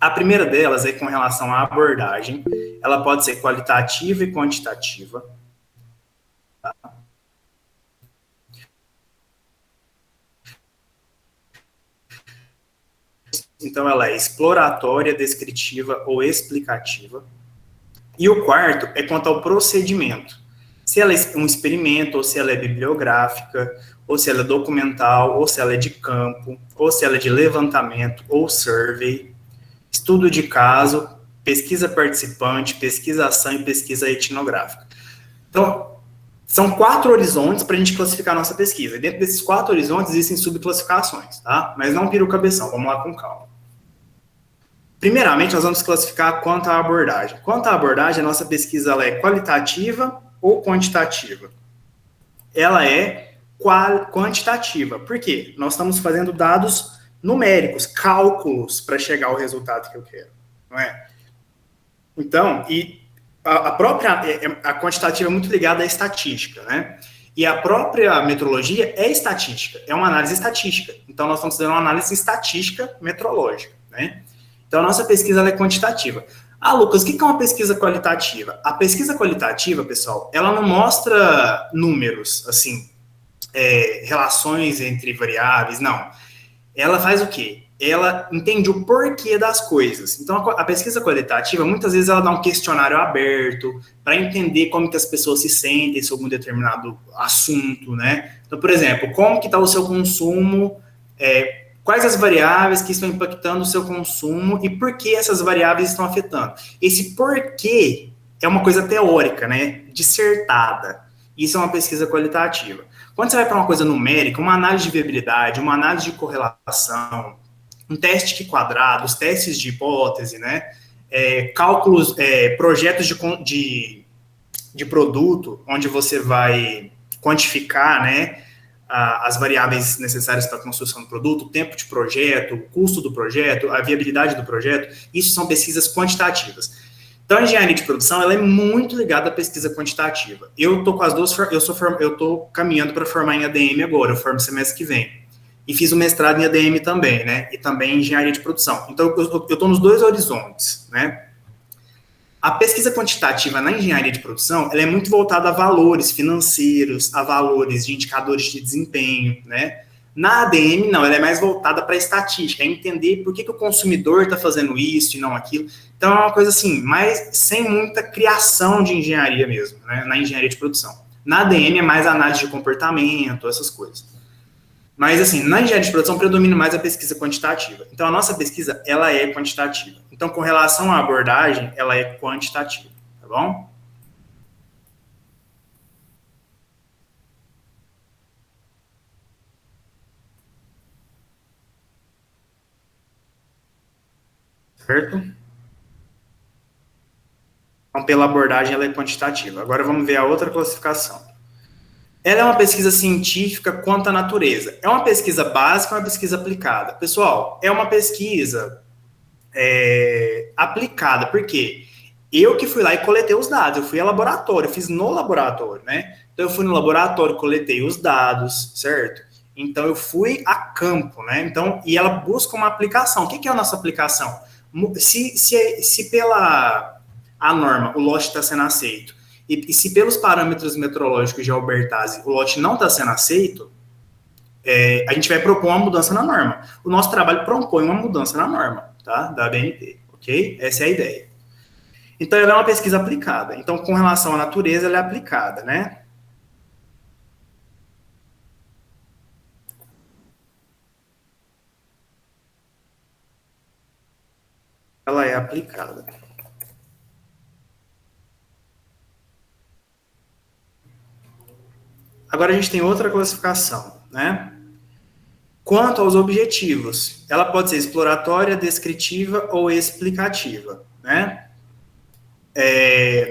A primeira delas é com relação à abordagem. Ela pode ser qualitativa e quantitativa. Tá? Então, ela é exploratória, descritiva ou explicativa. E o quarto é quanto ao procedimento. Se ela é um experimento, ou se ela é bibliográfica, ou se ela é documental, ou se ela é de campo, ou se ela é de levantamento, ou survey, estudo de caso, pesquisa participante, pesquisação e pesquisa etnográfica. Então, são 4 horizontes para a gente classificar a nossa pesquisa. E dentro desses 4 horizontes existem subclassificações, tá? Mas não pira o cabeção, vamos lá com calma. Primeiramente, nós vamos classificar quanto à abordagem. Quanto à abordagem, a nossa pesquisa ela é qualitativa ou quantitativa? Ela é quantitativa. Por quê? Nós estamos fazendo dados numéricos, cálculos, para chegar ao resultado que eu quero, não é? Então, e a quantitativa é muito ligada à estatística, né? E a própria metrologia é estatística, é uma análise estatística. Então, nós estamos fazendo uma análise estatística metrológica, né? Então, a nossa pesquisa ela é quantitativa. Ah, Lucas, o que é uma pesquisa qualitativa? A pesquisa qualitativa, pessoal, ela não mostra números, assim, relações entre variáveis, não. Ela faz o quê? Ela entende o porquê das coisas. Então, a pesquisa qualitativa, muitas vezes, ela dá um questionário aberto para entender como que as pessoas se sentem sobre um determinado assunto, né? Então, por exemplo, como que está o seu consumo, quais as variáveis que estão impactando o seu consumo e por que essas variáveis estão afetando. Esse porquê é uma coisa teórica, né? Dissertada. Isso é uma pesquisa qualitativa. Quando você vai para uma coisa numérica, uma análise de viabilidade, uma análise de correlação, um teste de quadrados, testes de hipótese, né? Cálculos, projetos de produto, onde você vai quantificar, né? As variáveis necessárias para a construção do produto, o tempo de projeto, o custo do projeto, a viabilidade do projeto, isso são pesquisas quantitativas. Então, a engenharia de produção, ela é muito ligada à pesquisa quantitativa. Eu estou com as duas, eu estou caminhando para formar em ADM agora, eu formo semestre que vem. E fiz o mestrado em ADM também, né? E também em engenharia de produção. Então, eu estou nos 2 horizontes, né? A pesquisa quantitativa na engenharia de produção, ela é muito voltada a valores financeiros, a valores de indicadores de desempenho, né? Na ADM, não, ela é mais voltada para a estatística, é entender por que o consumidor está fazendo isso e não aquilo. Então, é uma coisa assim, mas sem muita criação de engenharia mesmo, né? Na engenharia de produção. Na ADM é mais análise de comportamento, essas coisas. Mas, assim, na engenharia de produção predomina mais a pesquisa quantitativa. Então, a nossa pesquisa, ela é quantitativa. Então, com relação à abordagem, ela é quantitativa, tá bom? Certo? Então, pela abordagem, ela é quantitativa. Agora, vamos ver a outra classificação. Ela é uma pesquisa científica quanto à natureza. É uma pesquisa básica ou uma pesquisa aplicada? Pessoal, é uma pesquisa aplicada. Por quê? Eu que fui lá e coletei os dados. Eu fui a laboratório, eu fiz no laboratório, né? Então, eu fui no laboratório, coletei os dados, certo? Então, eu fui a campo, né? Então, e ela busca uma aplicação. O que é a nossa aplicação? Se pela a norma o lote está sendo aceito, e se pelos parâmetros metrológicos de Albertazzi o lote não está sendo aceito, a gente vai propor uma mudança na norma. O nosso trabalho propõe uma mudança na norma, tá? Da ABNT, ok? Essa é a ideia. Então, ela é uma pesquisa aplicada. Então, com relação à natureza, ela é aplicada, né? Ela é aplicada. Agora, a gente tem outra classificação, né? Quanto aos objetivos, ela pode ser exploratória, descritiva ou explicativa, né?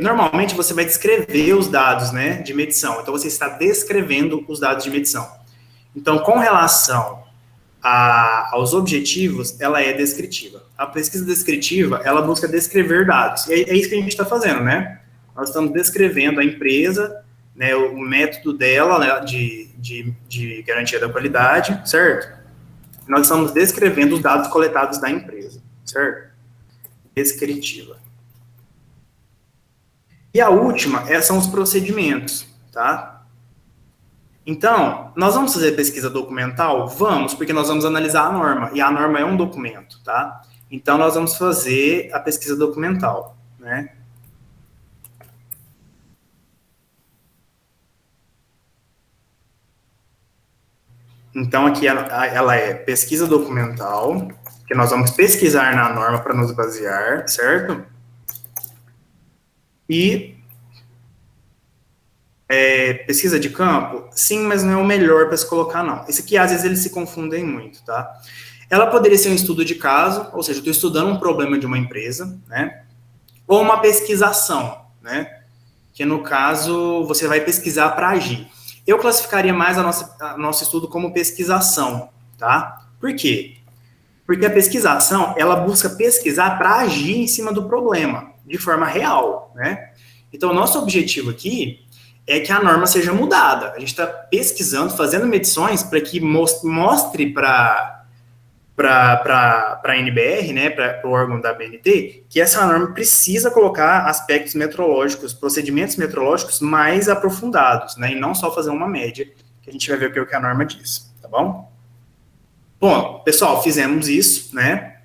Normalmente você vai descrever os dados, né, de medição. Então, você está descrevendo os dados de medição. Então, com relação aos objetivos, ela é descritiva. A pesquisa descritiva, ela busca descrever dados. E é isso que a gente está fazendo, né? Nós estamos descrevendo a empresa, né, o método dela, né, de garantia da qualidade, certo? Nós estamos descrevendo os dados coletados da empresa, certo? Descritiva. E a última são os procedimentos, tá? Então, nós vamos fazer pesquisa documental? Vamos, porque nós vamos analisar a norma, e a norma é um documento, tá? Então, nós vamos fazer a pesquisa documental, né? Então, aqui ela é pesquisa documental, que nós vamos pesquisar na norma para nos basear, certo? E pesquisa de campo, sim, mas não é o melhor para se colocar, não. Esse aqui, às vezes, eles se confundem muito, tá? Ela poderia ser um estudo de caso, ou seja, eu estou estudando um problema de uma empresa, né? Ou uma pesquisação, né? Que, no caso, você vai pesquisar para agir. Eu classificaria mais nosso estudo como pesquisação, tá? Por quê? Porque a pesquisação, ela busca pesquisar para agir em cima do problema, de forma real, né? Então, o nosso objetivo aqui é que a norma seja mudada. A gente está pesquisando, fazendo medições para que mostre para a NBR, né, para o órgão da BNT, que essa norma precisa colocar aspectos metrológicos, procedimentos metrológicos mais aprofundados, né, e não só fazer uma média, que a gente vai ver o que a norma diz, tá bom? Bom, pessoal, fizemos isso, né?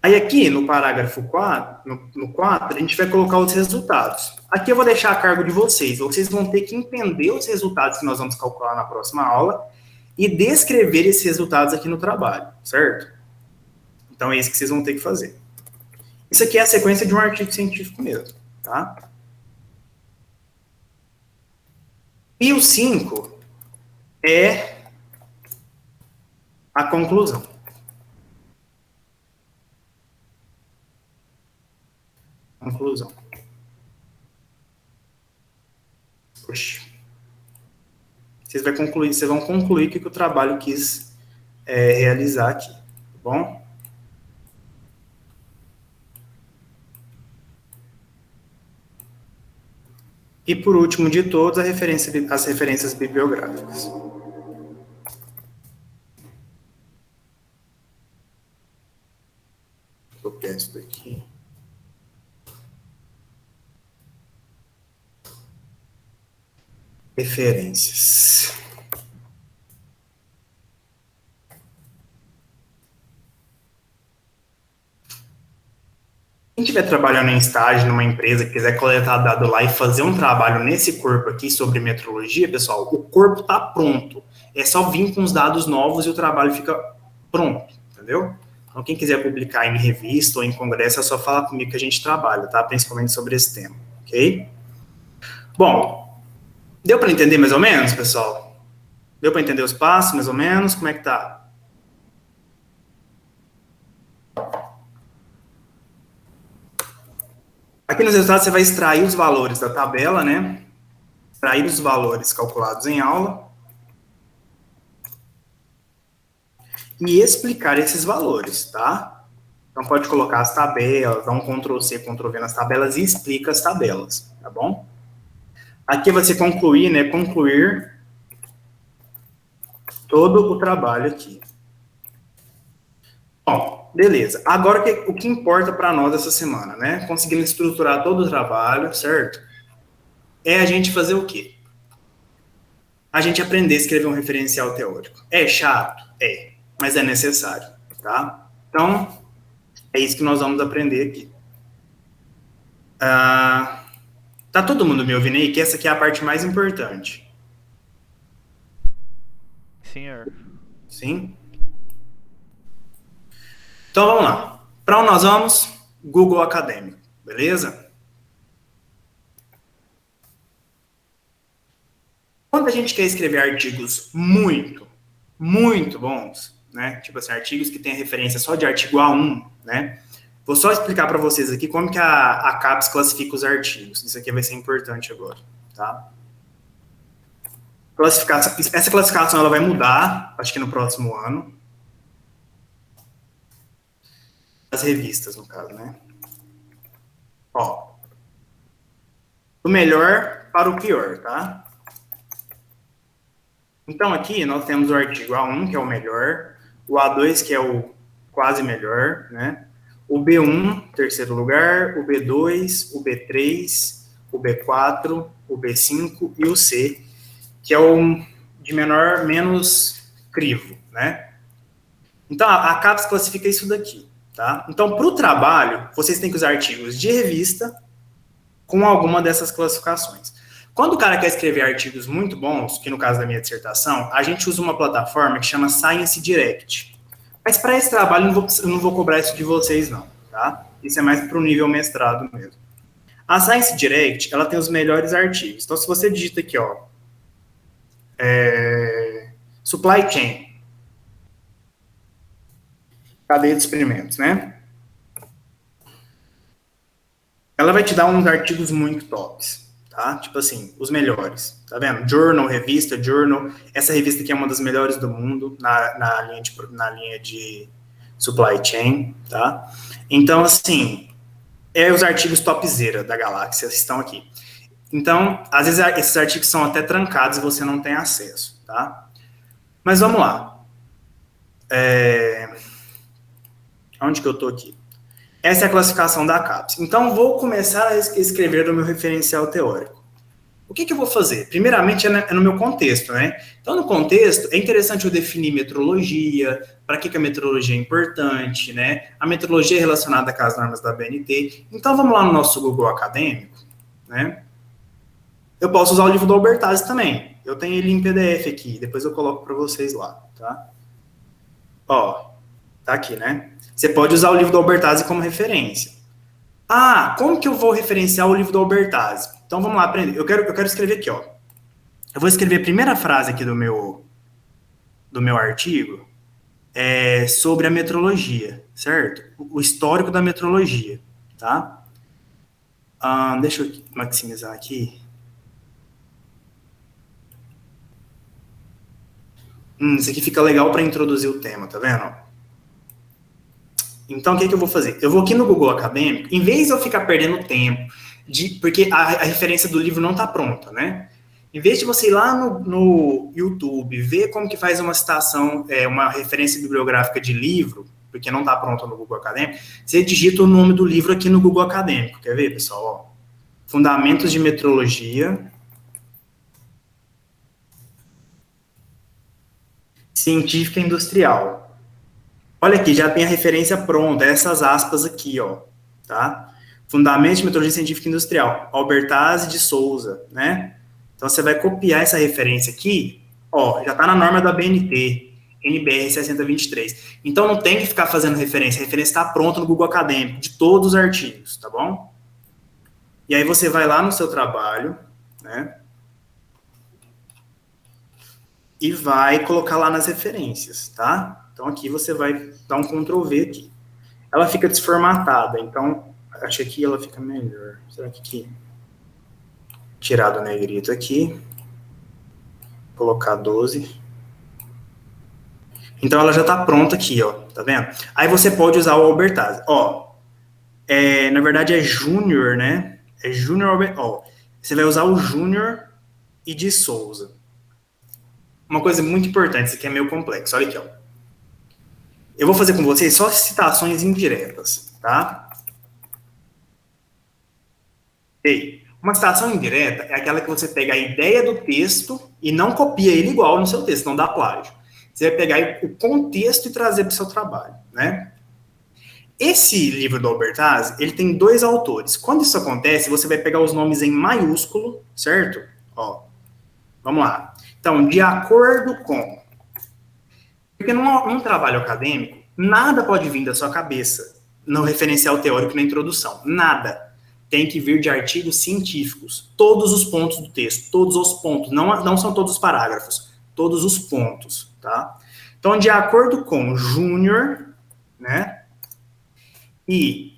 Aí aqui, no parágrafo 4, no 4, a gente vai colocar os resultados. Aqui eu vou deixar a cargo de vocês. Vocês vão ter que entender os resultados que nós vamos calcular na próxima aula e descrever esses resultados aqui no trabalho, certo? Então, é isso que vocês vão ter que fazer. Isso aqui é a sequência de um artigo científico mesmo, tá? E o 5 é a conclusão. Conclusão. Poxa. Vocês vão concluir o que o trabalho quis realizar aqui, tá bom? E por último de todos, as referências bibliográficas. Vou copiar isso daqui. Referências. Quem estiver trabalhando em estágio numa empresa, quiser coletar dado lá e fazer um trabalho nesse corpo aqui sobre metrologia, pessoal, o corpo está pronto. É só vir com os dados novos e o trabalho fica pronto, entendeu? Então, quem quiser publicar em revista ou em congresso, é só falar comigo que a gente trabalha, tá? Principalmente sobre esse tema, ok? Bom, deu para entender mais ou menos, pessoal? Deu para entender os passos, mais ou menos? Como é que tá? Aqui nos resultados você vai extrair os valores da tabela, né? Extrair os valores calculados em aula. E explicar esses valores, tá? Então pode colocar as tabelas, dá um Ctrl+C, Ctrl+V nas tabelas e explica as tabelas, tá bom? Aqui você concluir, né? Concluir todo o trabalho aqui. Bom, beleza. Agora, o que importa para nós essa semana, né? Conseguindo estruturar todo o trabalho, certo? É a gente fazer o quê? A gente aprender a escrever um referencial teórico. É chato? É. Mas é necessário, tá? Então, é isso que nós vamos aprender aqui. Tá todo mundo me ouvindo aí? Que essa aqui é a parte mais importante. Senhor. Sim? Então, vamos lá. Para onde nós vamos? Google Acadêmico, beleza? Quando a gente quer escrever artigos muito bons, né? Tipo assim, artigos que tem referência só de artigo A1, né? Vou só explicar para vocês aqui como que a CAPES classifica os artigos. Isso aqui vai ser importante agora, tá? Essa classificação ela vai mudar, acho que no próximo ano. As revistas, no caso, né? Ó, do melhor para o pior, tá? Então, aqui nós temos o artigo A1, que é o melhor, o A2, que é o quase melhor, né? O B1, terceiro lugar, o B2, o B3, o B4, o B5 e o C, que é o de menos crivo, né? Então, a CAPES classifica isso daqui, tá? Então, para o trabalho, vocês têm que usar artigos de revista com alguma dessas classificações. Quando o cara quer escrever artigos muito bons, que no caso da minha dissertação, a gente usa uma plataforma que chama Science Direct. Mas para esse trabalho, eu não vou cobrar isso de vocês, não, tá? Isso é mais para o nível mestrado mesmo. A Science Direct, ela tem os melhores artigos. Então, se você digita aqui, ó, Supply Chain, cadeia de experimentos, né? Ela vai te dar uns artigos muito tops, tá? Tipo assim, os melhores, tá vendo? Journal, revista, Journal. Essa revista aqui é uma das melhores do mundo na linha de supply chain, tá? Então, assim, os artigos topzera da galáxia estão aqui. Então, às vezes esses artigos são até trancados e você não tem acesso, tá? Mas vamos lá. Onde que eu tô aqui? Essa é a classificação da CAPES. Então, vou começar a escrever o meu referencial teórico. O que eu vou fazer? Primeiramente, é no meu contexto, né? Então, no contexto, é interessante eu definir metrologia, para que a metrologia é importante, né? A metrologia é relacionada com as normas da BNT. Então, vamos lá no nosso Google Acadêmico, né? Eu posso usar o livro do Albertazzi também. Eu tenho ele em PDF aqui, depois eu coloco para vocês lá, tá? Ó, tá aqui, né? Você pode usar o livro do Albertazzi como referência. Ah, como que eu vou referenciar o livro do Albertazzi? Então, vamos lá aprender. Eu quero escrever aqui, ó. Eu vou escrever a primeira frase aqui do meu artigo sobre a metrologia, certo? O histórico da metrologia, tá? Deixa eu maximizar aqui. Isso aqui fica legal para introduzir o tema, tá vendo? Então, o que eu vou fazer? Eu vou aqui no Google Acadêmico, em vez de eu ficar perdendo tempo, porque a referência do livro não está pronta, né? Em vez de você ir lá no YouTube, ver como que faz uma citação, uma referência bibliográfica de livro, porque não está pronta no Google Acadêmico, você digita o nome do livro aqui no Google Acadêmico. Quer ver, pessoal? Ó, Fundamentos de Metrologia Científica Industrial. Olha aqui, já tem a referência pronta, essas aspas aqui, ó, tá? Fundamentos de Metrologia Científica Industrial, Albertazzi de Souza, né? Então, você vai copiar essa referência aqui, ó, já tá na norma da BNT, NBR 6023. Então, não tem que ficar fazendo referência, a referência está pronta no Google Acadêmico, de todos os artigos, tá bom? E aí, você vai lá no seu trabalho, né? E vai colocar lá nas referências, tá? Então, aqui você vai dar um Ctrl V aqui. Ela fica desformatada, então, acho que aqui ela fica melhor. Será que aqui? Tirar do negrito aqui. Colocar 12. Então, ela já está pronta aqui, ó. Tá vendo? Aí você pode usar o Albertazzi. Ó, na verdade é Júnior, né? É Júnior, ó. Você vai usar o Júnior e de Souza. Uma coisa muito importante, isso aqui é meio complexo. Olha aqui, ó. Eu vou fazer com vocês só citações indiretas, tá? Ei, uma citação indireta é aquela que você pega a ideia do texto e não copia ele igual no seu texto, não dá plágio. Você vai pegar o contexto e trazer para o seu trabalho, né? Esse livro do Albertazzi, ele tem 2 autores. Quando isso acontece, você vai pegar os nomes em maiúsculo, certo? Ó, vamos lá. Então, de acordo com... Porque num trabalho acadêmico, nada pode vir da sua cabeça no referencial teórico e na introdução. Nada. Tem que vir de artigos científicos. Todos os pontos do texto, todos os pontos. Não são todos os parágrafos, todos os pontos, tá? Então, de acordo com Júnior, né? E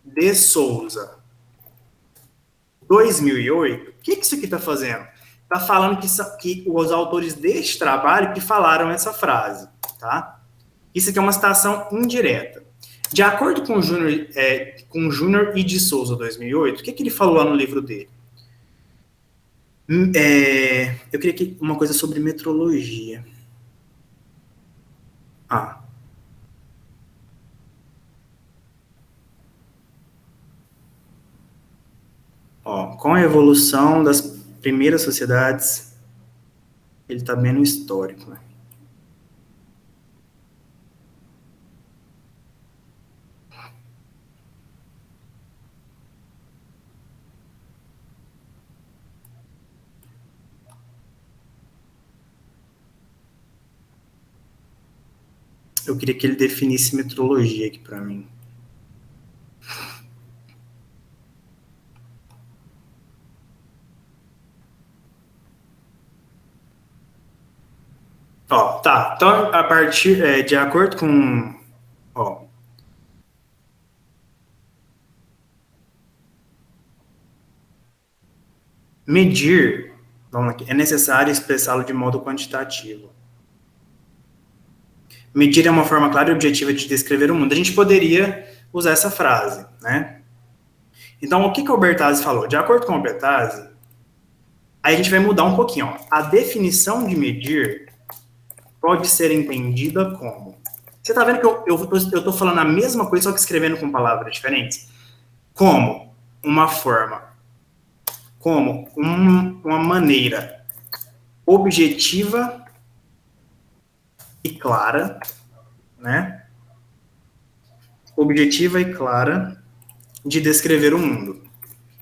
de Souza, 2008, o que isso aqui está fazendo? Está falando que os autores deste trabalho que falaram essa frase, tá? Isso aqui é uma citação indireta. De acordo com Júnior e de Souza, 2008, o que ele falou lá no livro dele? Eu queria que uma coisa sobre metrologia. Com a evolução das primeiras sociedades, ele está bem no histórico, né? Eu queria que ele definisse metrologia aqui para mim. Tá. Então, a partir de acordo com... medir, vamos aqui, é necessário expressá-lo de modo quantitativo. Medir é uma forma clara e objetiva de descrever o mundo. A gente poderia usar essa frase, né? Então, o que o Albertazzi falou? De acordo com o Albertazzi, aí a gente vai mudar um pouquinho. A definição de medir pode ser entendida como... Você está vendo que eu estou falando a mesma coisa, só que escrevendo com palavras diferentes? Como uma forma, como uma maneira objetiva e clara, né? Objetiva e clara de descrever o mundo.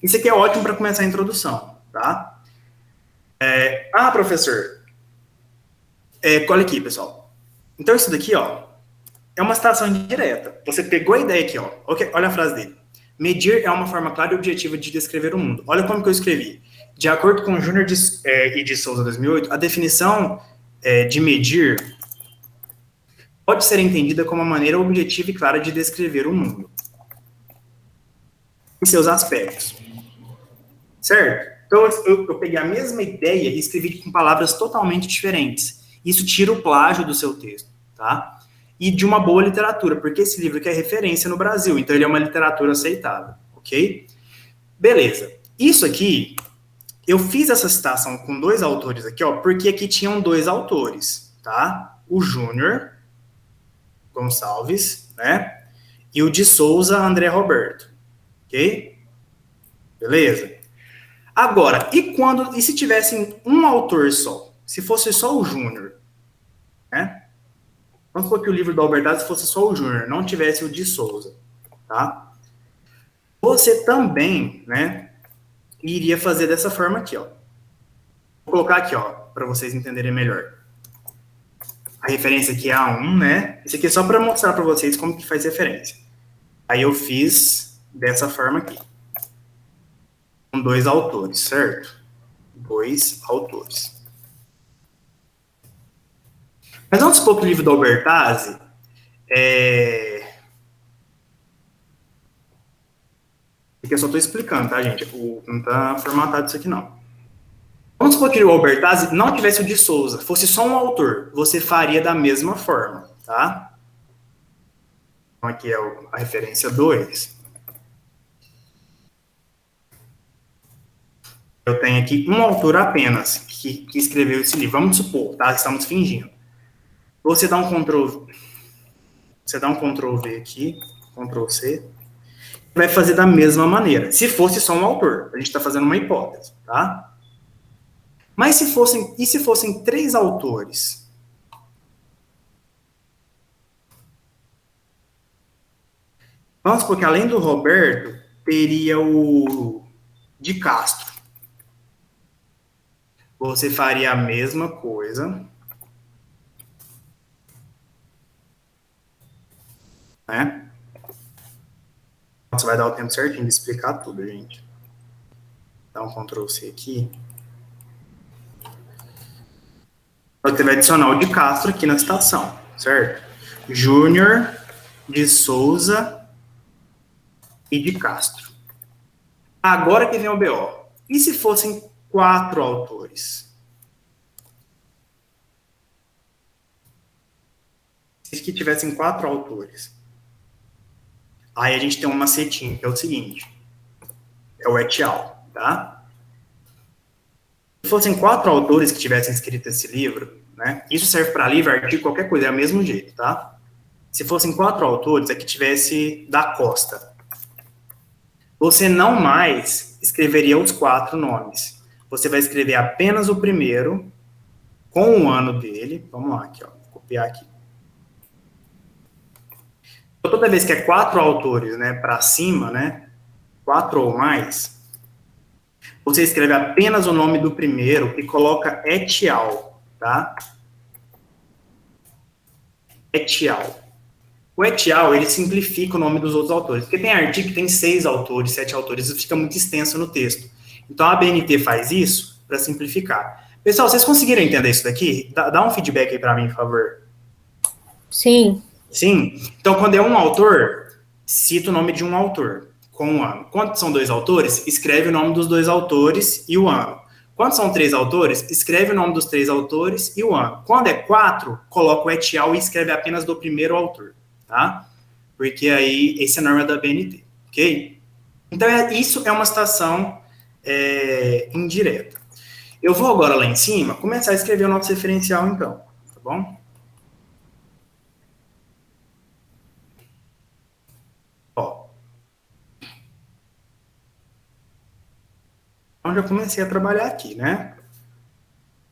Isso aqui é ótimo para começar a introdução, tá? Professor, olha aqui, pessoal. Então, isso daqui, é uma citação indireta. Você pegou a ideia aqui, olha a frase dele. Medir é uma forma clara e objetiva de descrever o mundo. Olha como que eu escrevi. De acordo com Júnior e de Souza, 2008, a definição de medir pode ser entendida como uma maneira objetiva e clara de descrever o mundo em seus aspectos. Certo? Então, eu peguei a mesma ideia e escrevi com palavras totalmente diferentes. Isso tira o plágio do seu texto, tá? E de uma boa literatura, porque esse livro aqui é referência no Brasil, então ele é uma literatura aceitável, ok? Beleza. Isso aqui, eu fiz essa citação com 2 autores aqui, porque aqui tinham 2 autores, tá? O Júnior Gonçalves, né? E o de Souza, André Roberto, ok? Beleza? Agora, e se tivessem um autor só? Se fosse só o Júnior, né? Vamos supor que o livro do Albertazzi fosse só o Júnior, não tivesse o de Souza, tá? Você também, né, iria fazer dessa forma aqui, Vou colocar aqui, para vocês entenderem melhor. A referência aqui é A1, né? Isso aqui é só para mostrar para vocês como que faz referência. Aí eu fiz dessa forma aqui. Com 2 autores, certo? 2 autores. Mas vamos supor que o livro do Albertazzi Aqui eu só estou explicando, tá, gente? Não está formatado isso aqui, não. Vamos supor que o Albertazzi não tivesse o de Souza, fosse só um autor. Você faria da mesma forma, tá? Então, aqui é a referência 2. Eu tenho aqui um autor apenas que escreveu esse livro. Vamos supor, tá? Estamos fingindo. Você dá um Ctrl V aqui, Ctrl C. Vai fazer da mesma maneira. Se fosse só um autor, a gente está fazendo uma hipótese, tá? Mas se fossem 3 autores? Vamos supor que além do Roberto, teria o de Castro. Você faria a mesma coisa, né? Você vai dar o tempo certinho de explicar tudo, gente. Dá um Ctrl C aqui. Você vai adicionar o de Castro aqui na citação, certo? Júnior, de Souza e de Castro. Agora que vem o BO. E se fossem 4 autores? Se que tivessem 4 autores. Aí a gente tem um macetinho, que é o seguinte. É o et al, tá? Se fossem 4 autores que tivessem escrito esse livro, né? Isso serve para livro, artigo, qualquer coisa, é o mesmo jeito, tá? Se fossem 4 autores, é que tivesse da Costa. Você não mais escreveria os 4 nomes. Você vai escrever apenas o primeiro, com o ano dele. Vamos lá, aqui, ó. Vou copiar aqui. Toda vez que é 4 autores, né, para cima, né, 4 ou mais, você escreve apenas o nome do primeiro e coloca et al, tá? Et al. O et al, ele simplifica o nome dos outros autores, porque tem artigo que tem 6 autores, 7 autores, isso fica muito extenso no texto. Então, a ABNT faz isso para simplificar. Pessoal, vocês conseguiram entender isso daqui? Dá um feedback aí para mim, por favor. Sim. Sim? Então, quando é um autor, cita o nome de um autor, com o ano. Quando são 2 autores, escreve o nome dos 2 autores e o ano. Quando são 3 autores, escreve o nome dos 3 autores e o ano. Quando é 4, coloca o et al e escreve apenas do primeiro autor, tá? Porque aí, essa é a norma da BNT, ok? Então, isso é uma citação indireta. Eu vou agora lá em cima começar a escrever o nosso referencial, então, tá bom? Ó. Então, já comecei a trabalhar aqui, né?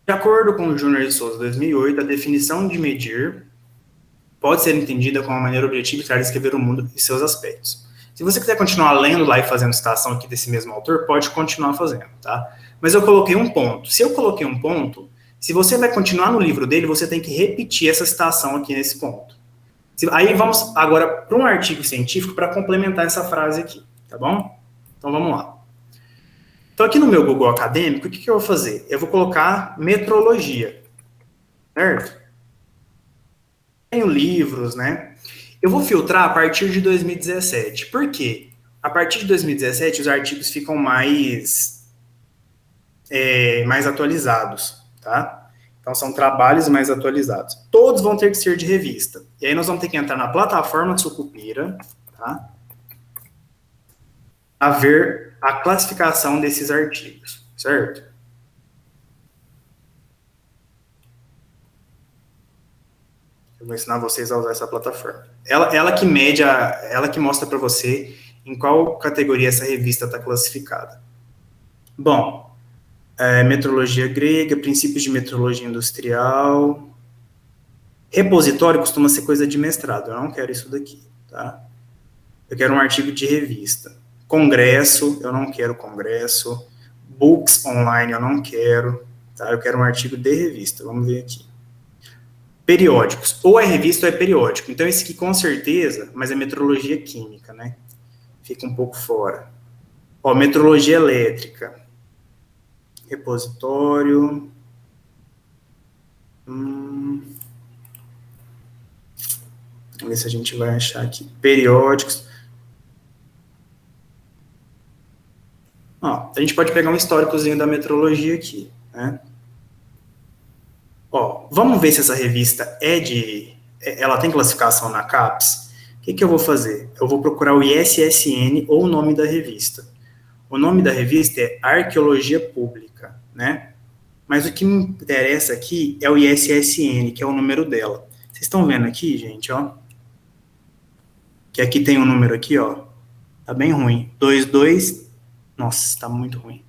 De acordo com o Júnior de Souza, 2008, a definição de medir pode ser entendida como uma maneira objetiva e clara de escrever o mundo e seus aspectos. Se você quiser continuar lendo lá e fazendo citação aqui desse mesmo autor, pode continuar fazendo, tá? Mas eu coloquei um ponto. Se eu coloquei um ponto, se você vai continuar no livro dele, você tem que repetir essa citação aqui nesse ponto. Aí vamos agora para um artigo científico para complementar essa frase aqui, tá bom? Então vamos lá. Então aqui no meu Google Acadêmico, o que eu vou fazer? Eu vou colocar metrologia, certo? Tenho livros, né? Eu vou filtrar a partir de 2017. Por quê? A partir de 2017, os artigos ficam mais atualizados, tá? Então, são trabalhos mais atualizados. Todos vão ter que ser de revista. E aí, nós vamos ter que entrar na plataforma Sucupira, tá? A ver a classificação desses artigos, certo? Eu vou ensinar vocês a usar essa plataforma. Ela que mede, ela que mostra para você em qual categoria essa revista está classificada. Bom, metrologia grega, princípios de metrologia industrial. Repositório costuma ser coisa de mestrado, eu não quero isso daqui, tá? Eu quero um artigo de revista. Congresso, eu não quero congresso. Books online, eu não quero, tá? Eu quero um artigo de revista, vamos ver aqui. Periódicos, ou é revista ou é periódico. Então, esse aqui com certeza, mas é metrologia química, né? Fica um pouco fora. Ó, metrologia elétrica. Repositório. Vamos ver se a gente vai achar aqui. Periódicos. Ó, a gente pode pegar um históricozinho da metrologia aqui, né? Ó, vamos ver se essa revista ela tem classificação na CAPES. O que eu vou fazer? Eu vou procurar o ISSN ou o nome da revista. O nome da revista é Arqueologia Pública, né? Mas o que me interessa aqui é o ISSN, que é o número dela. Vocês estão vendo aqui, gente, ó? Que aqui tem um número aqui, ó. Tá bem ruim. 22. Nossa, tá muito ruim.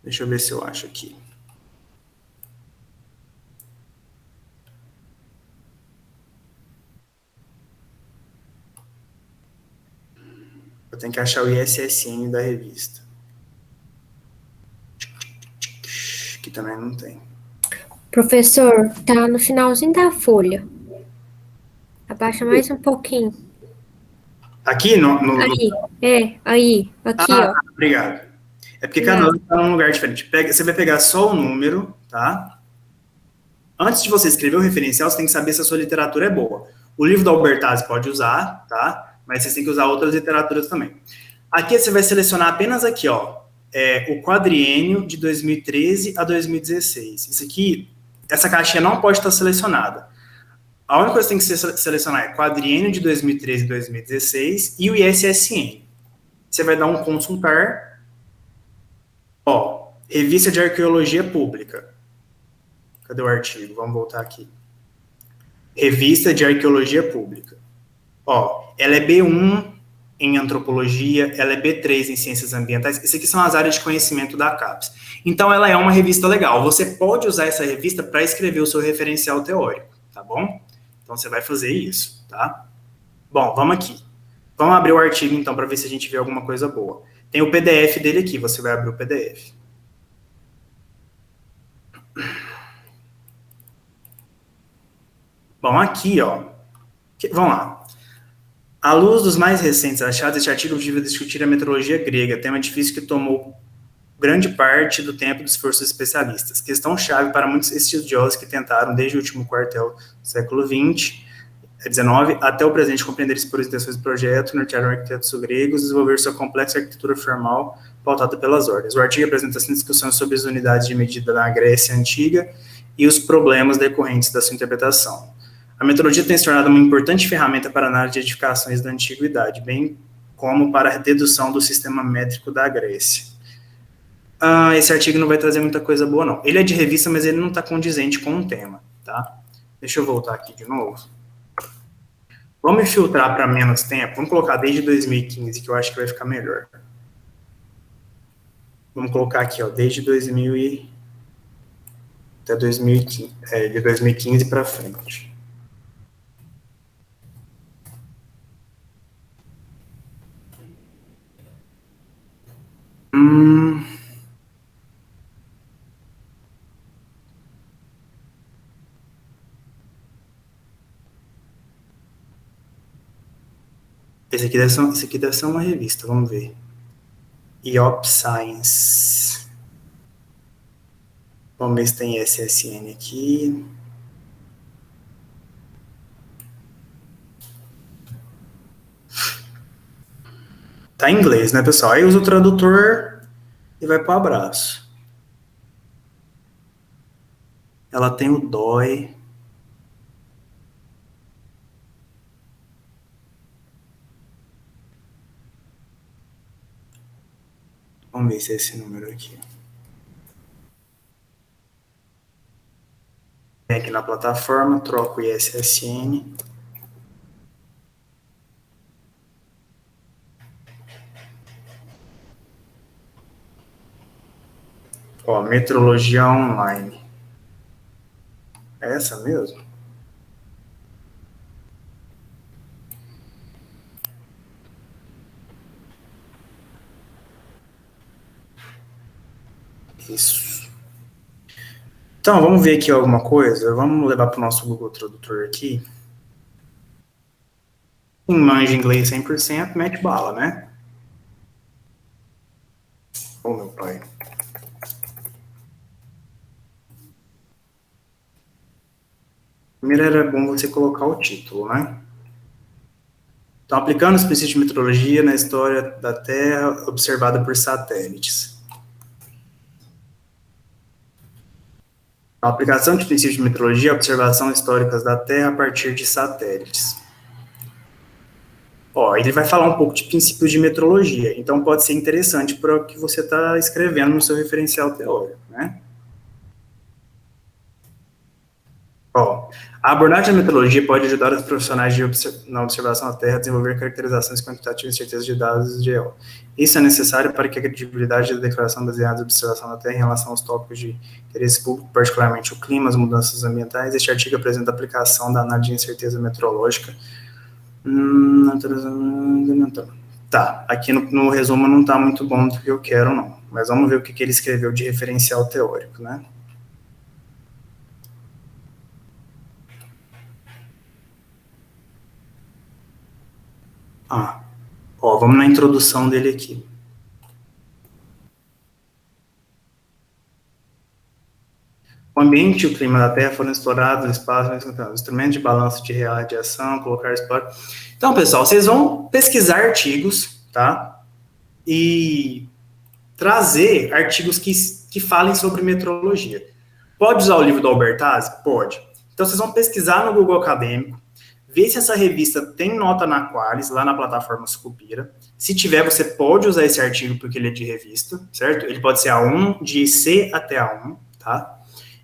Deixa eu ver se eu acho aqui. Eu tenho que achar o ISSN da revista. Que também não tem. Professor, tá no finalzinho da folha. Abaixa mais um pouquinho. Aqui Aí, aqui, ó. Obrigado. É porque cada ano está num lugar diferente. Você vai pegar só o número, tá? Antes de você escrever o referencial, você tem que saber se a sua literatura é boa. O livro da Albertazzi pode usar, tá? Mas você tem que usar outras literaturas também. Aqui você vai selecionar apenas aqui, ó, o quadriênio de 2013 a 2016. Isso aqui, essa caixinha não pode estar selecionada. A única coisa que tem que selecionar é quadriênio de 2013 e 2016 e o ISSN. Você vai dar um consultar. Ó, Revista de Arqueologia Pública. Cadê o artigo? Vamos voltar aqui. Revista de Arqueologia Pública. Ó, ela é B1 em Antropologia, ela é B3 em Ciências Ambientais. Isso aqui são as áreas de conhecimento da CAPES. Então, ela é uma revista legal. Você pode usar essa revista para escrever o seu referencial teórico, tá bom? Então, você vai fazer isso, tá? Bom, vamos aqui. Vamos abrir o artigo, então, para ver se a gente vê alguma coisa boa. Tem o PDF dele aqui, você vai abrir o PDF. Bom, aqui, ó. Vamos lá. À luz dos mais recentes achados, este artigo visa discutir a metrologia grega, tema difícil que tomou grande parte do tempo dos esforços especialistas. Questão-chave para muitos estudiosos que tentaram, desde o último quartel do século XX, XIX, até o presente, compreender as intenções do projeto, nortearam arquitetos gregos, desenvolver sua complexa arquitetura formal pautada pelas ordens. O artigo apresenta discussões sobre as unidades de medida na Grécia Antiga e os problemas decorrentes da sua interpretação. A metodologia tem se tornado uma importante ferramenta para a análise de edificações da antiguidade, bem como para a dedução do sistema métrico da Grécia. Esse artigo não vai trazer muita coisa boa, não. Ele é de revista, mas ele não está condizente com o tema, tá? Deixa eu voltar aqui de novo. Vamos filtrar para menos tempo. Vamos colocar desde 2015, que eu acho que vai ficar melhor. Vamos colocar aqui, ó, desde 2000 até 2015, de 2015 para frente. Esse aqui deve ser uma revista, vamos ver. IOP Science. Vamos ver se tem SSN aqui. Tá em inglês, né, pessoal? Aí usa o tradutor e vai para o abraço. Ela tem o DOI. Vamos ver se é esse número aqui. Vem aqui na plataforma, troco o ISSN. Ó, metrologia online. É essa mesmo? Isso. Então, vamos ver aqui alguma coisa. Vamos levar para o nosso Google Tradutor aqui. Quem manja inglês 100%, mete bala, né? Ô, meu pai. Primeiro era bom você colocar o título, né? Então, aplicando os princípios de metrologia na história da Terra observada por satélites. A aplicação de princípios de metrologia, observação históricas da Terra a partir de satélites. Ó, ele vai falar um pouco de princípios de metrologia, então pode ser interessante para o que você está escrevendo no seu referencial teórico, né? Ó, a abordagem da metrologia pode ajudar os profissionais na observação da Terra a desenvolver caracterizações quantitativas e certezas de dados de GEO. Isso é necessário para que a credibilidade da declaração baseada na observação da Terra em relação aos tópicos de interesse público, particularmente o clima, as mudanças ambientais. Este artigo apresenta a aplicação da análise de incerteza meteorológica. Tá, aqui no resumo não tá muito bom do que eu quero, não. Mas vamos ver o que ele escreveu de referencial teórico, né? Ó, vamos na introdução dele aqui. O ambiente e o clima da Terra foram explorados no espaço, instrumentos de balanço de radiação, colocar explora. Então, pessoal, vocês vão pesquisar artigos, tá? E trazer artigos que falem sobre meteorologia. Pode usar o livro do Albertazzi? Pode. Então, vocês vão pesquisar no Google Acadêmico, ver se essa revista tem nota na Qualis, lá na plataforma Sucupira. Se tiver, você pode usar esse artigo porque ele é de revista, certo? Ele pode ser A1, de C até A1, tá?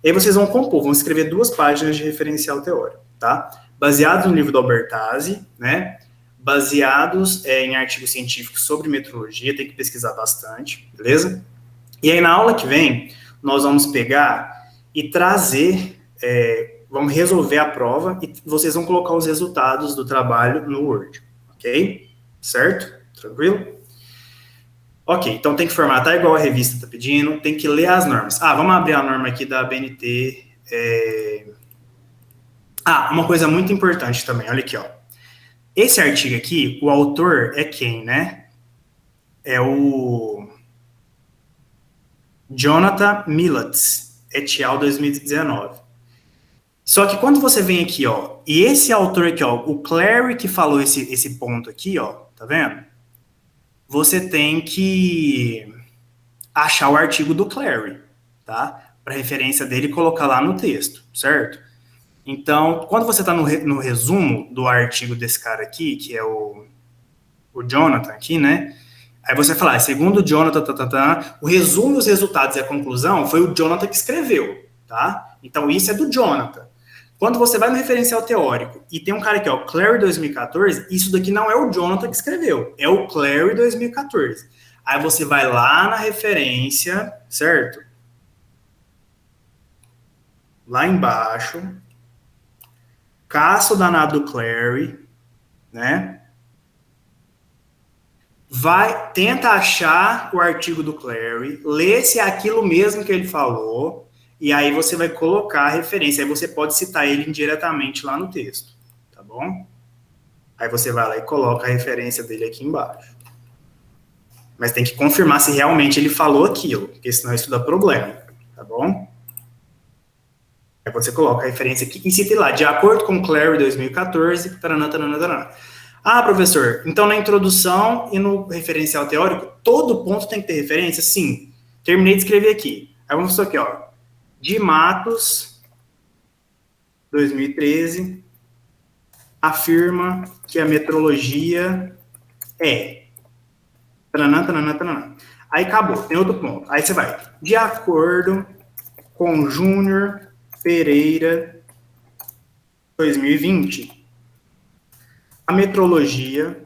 E aí vocês vão compor, vão escrever 2 páginas de referencial teórico, tá? Baseados no livro do Albertazzi, né? Baseados em artigos científicos sobre meteorologia, tem que pesquisar bastante, beleza? E aí na aula que vem, nós vamos pegar e trazer, vamos resolver a prova e vocês vão colocar os resultados do trabalho no Word, ok? Certo? Tranquilo? Ok, então tem que formatar igual a revista está pedindo, tem que ler as normas. Vamos abrir a norma aqui da BNT. Uma coisa muito importante também, olha aqui, ó. Esse artigo aqui, o autor é quem, né? É o Jonathan Millatz, et al. 2019. Só que quando você vem aqui, ó, e esse autor aqui, ó, o Clary que falou esse ponto aqui, ó, tá vendo? Você tem que achar o artigo do Clary, tá? Para referência dele e colocar lá no texto, certo? Então, quando você está no resumo do artigo desse cara aqui, que é o Jonathan aqui, né? Aí você fala, segundo o Jonathan, o resumo, os resultados e a conclusão foi o Jonathan que escreveu, tá? Então, isso é do Jonathan. Quando você vai no referencial teórico e tem um cara aqui, ó, Clary 2014, isso daqui não é o Jonathan que escreveu, é o Clary 2014. Aí você vai lá na referência, certo? Lá embaixo, caça o danado do Clary, né? Tenta achar o artigo do Clary, lê se é aquilo mesmo que ele falou, e aí você vai colocar a referência, aí você pode citar ele indiretamente lá no texto, tá bom? Aí você vai lá e coloca a referência dele aqui embaixo. Mas tem que confirmar se realmente ele falou aquilo, porque senão isso dá problema, tá bom? Aí você coloca a referência aqui e cita lá, de acordo com Clary 2014, taranã, taranã, taranã. Professor, então na introdução e no referencial teórico, todo ponto tem que ter referência? Sim. Terminei de escrever aqui. Aí vamos aqui, ó. De Matos, 2013, afirma que a metrologia é. Taranã, taranã, taranã. Aí acabou, tem outro ponto. Aí você vai. De acordo com Júnior Pereira, 2020, a metrologia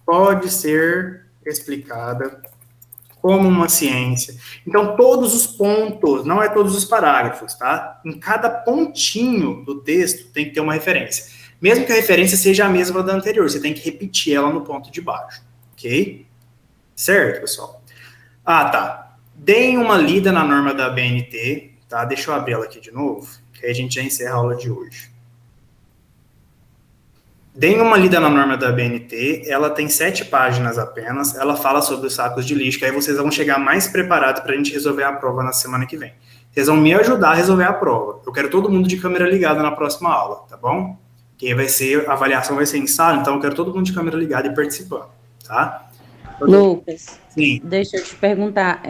pode ser explicada como uma ciência. Então, todos os pontos, não é todos os parágrafos, tá? Em cada pontinho do texto tem que ter uma referência. Mesmo que a referência seja a mesma da anterior, você tem que repetir ela no ponto de baixo, ok? Certo, pessoal? Tá. Deem uma lida na norma da BNT, tá? Deixa eu abrir ela aqui de novo, que aí a gente já encerra a aula de hoje. Deem uma lida na norma da BNT, ela tem 7 páginas apenas, ela fala sobre os sacos de lixo, que aí vocês vão chegar mais preparados para a gente resolver a prova na semana que vem. Vocês vão me ajudar a resolver a prova. Eu quero todo mundo de câmera ligada na próxima aula, tá bom? Que vai ser, a avaliação vai ser em sala, então eu quero todo mundo de câmera ligada e participando, tá? Lucas, sim. Deixa eu te perguntar,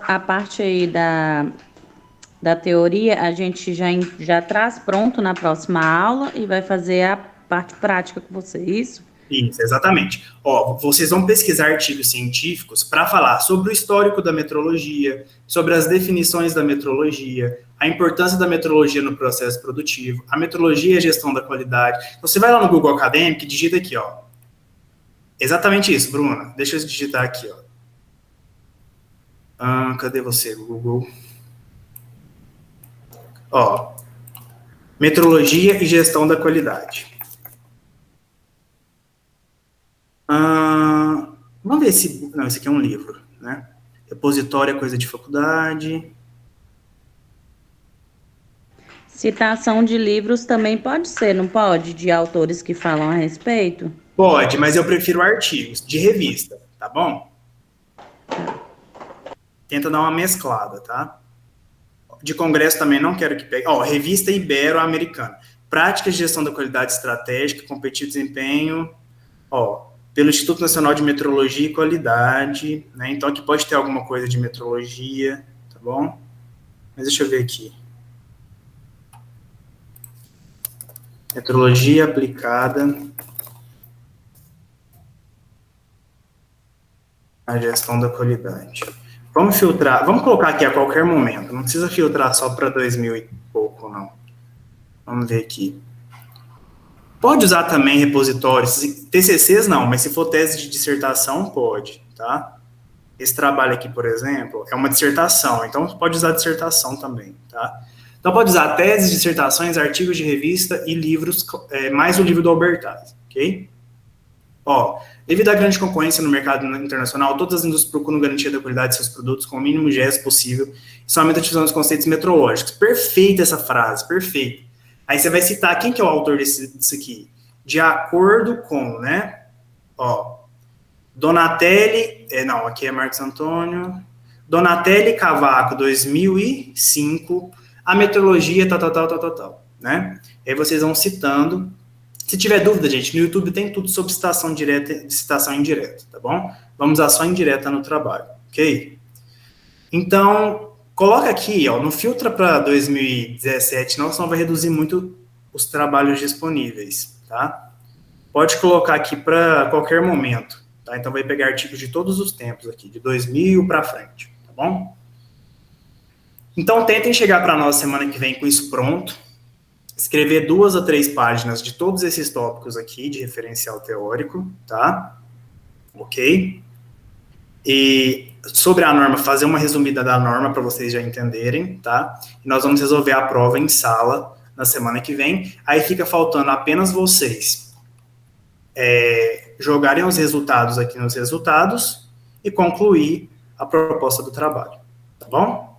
a parte aí da teoria, a gente já traz pronto na próxima aula e vai fazer a parte prática com você, isso? Isso, exatamente. Ó, vocês vão pesquisar artigos científicos para falar sobre o histórico da metrologia, sobre as definições da metrologia, a importância da metrologia no processo produtivo, a metrologia e a gestão da qualidade. Você vai lá no Google Acadêmico e digita aqui, ó. Exatamente isso, Bruna. Deixa eu digitar aqui, ó. Cadê você, Google? Ó, metrologia e gestão da qualidade. Vamos ver se... Não, esse aqui é um livro, né? Repositório é coisa de faculdade. Citação de livros também pode ser, não pode? De autores que falam a respeito? Pode, mas eu prefiro artigos de revista, tá bom? Tenta dar uma mesclada, tá? De congresso também não quero que pegue. Ó, revista Ibero-Americana. Práticas de gestão da qualidade estratégica, competitivo desempenho, ó, pelo Instituto Nacional de Metrologia e Qualidade, né? Então aqui pode ter alguma coisa de metrologia, tá bom? Mas deixa eu ver aqui. Metrologia aplicada à gestão da qualidade. Vamos filtrar, vamos colocar aqui a qualquer momento, não precisa filtrar só para 2000 e pouco, não. Vamos ver aqui. Pode usar também repositórios, TCCs não, mas se for tese de dissertação, pode, tá? Esse trabalho aqui, por exemplo, é uma dissertação, então pode usar dissertação também, tá? Então pode usar teses, dissertações, artigos de revista e livros, mais o livro do Albertaz, ok? Ó, devido à grande concorrência no mercado internacional, todas as indústrias procuram garantia da qualidade de seus produtos com o mínimo de erros possível, e somente a utilização dos conceitos metrológicos. Perfeita essa frase, perfeita. Aí você vai citar quem que é o autor disso aqui. De acordo com, né? Ó, Donatelli, não, aqui é Marcos Antônio. Donatelli Cavaco, 2005, a metrologia, tal, né? Aí vocês vão citando. Se tiver dúvida, gente, no YouTube tem tudo sobre citação direta e citação indireta, tá bom? Vamos usar só indireta no trabalho, ok? Então, coloca aqui, ó, no filtro para 2017, não, senão vai reduzir muito os trabalhos disponíveis, tá? Pode colocar aqui para qualquer momento, tá? Então vai pegar artigos de todos os tempos aqui, de 2000 para frente, tá bom? Então tentem chegar para nós semana que vem com isso pronto, escrever 2 a 3 páginas de todos esses tópicos aqui de referencial teórico, tá? Ok? E sobre a norma, fazer uma resumida da norma para vocês já entenderem, tá? E nós vamos resolver a prova em sala na semana que vem. Aí fica faltando apenas vocês jogarem os resultados aqui nos resultados e concluir a proposta do trabalho, tá bom?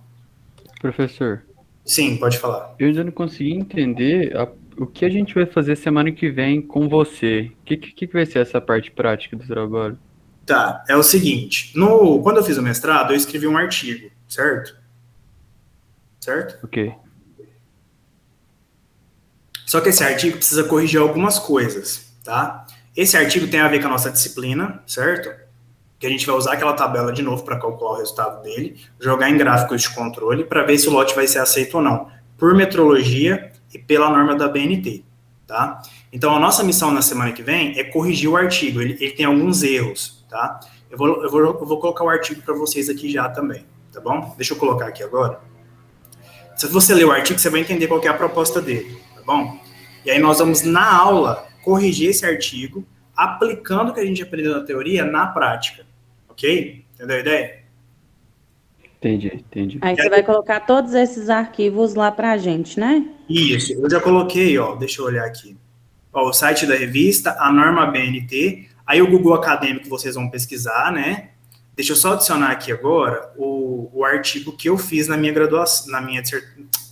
Professor, Sim, pode falar. eu ainda não consegui entender o que a gente vai fazer semana que vem com você. O que vai ser essa parte prática do trabalho? Tá, é o seguinte, quando eu fiz o mestrado, eu escrevi um artigo, certo? Certo? Ok. Só que esse artigo precisa corrigir algumas coisas, tá? Esse artigo tem a ver com a nossa disciplina, certo? Que a gente vai usar aquela tabela de novo para calcular o resultado dele, jogar em gráficos de controle para ver se o lote vai ser aceito ou não, por metrologia e pela norma da BNT, tá? Então, a nossa missão na semana que vem é corrigir o artigo, ele tem alguns erros, tá? Eu vou colocar o artigo para vocês aqui já também, tá bom? Deixa eu colocar aqui agora. Se você ler o artigo, você vai entender qual que é a proposta dele, tá bom? E aí nós vamos, na aula, corrigir esse artigo, aplicando o que a gente aprendeu na teoria na prática, ok? Entendeu a ideia? Entendi. Aí você vai colocar todos esses arquivos lá pra gente, né? Isso, eu já coloquei, ó, deixa eu olhar aqui. Ó, o site da revista, a norma BNT, aí o Google Acadêmico vocês vão pesquisar, né? Deixa eu só adicionar aqui agora o artigo que eu fiz na minha graduação,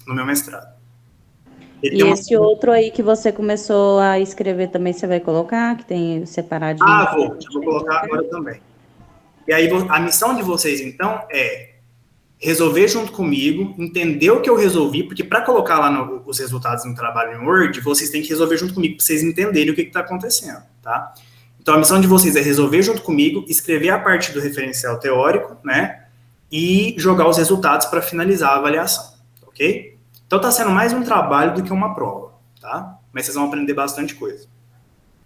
no meu mestrado. E esse outro aí que você começou a escrever também você vai colocar, que tem separadinho? Vou colocar agora também. E aí a missão de vocês, então, é resolver junto comigo, entender o que eu resolvi, porque para colocar lá os resultados no trabalho em Word, vocês têm que resolver junto comigo para vocês entenderem o que está acontecendo, tá? Então, a missão de vocês é resolver junto comigo, escrever a parte do referencial teórico, né? E jogar os resultados para finalizar a avaliação, ok? Então, está sendo mais um trabalho do que uma prova, tá? Mas vocês vão aprender bastante coisa.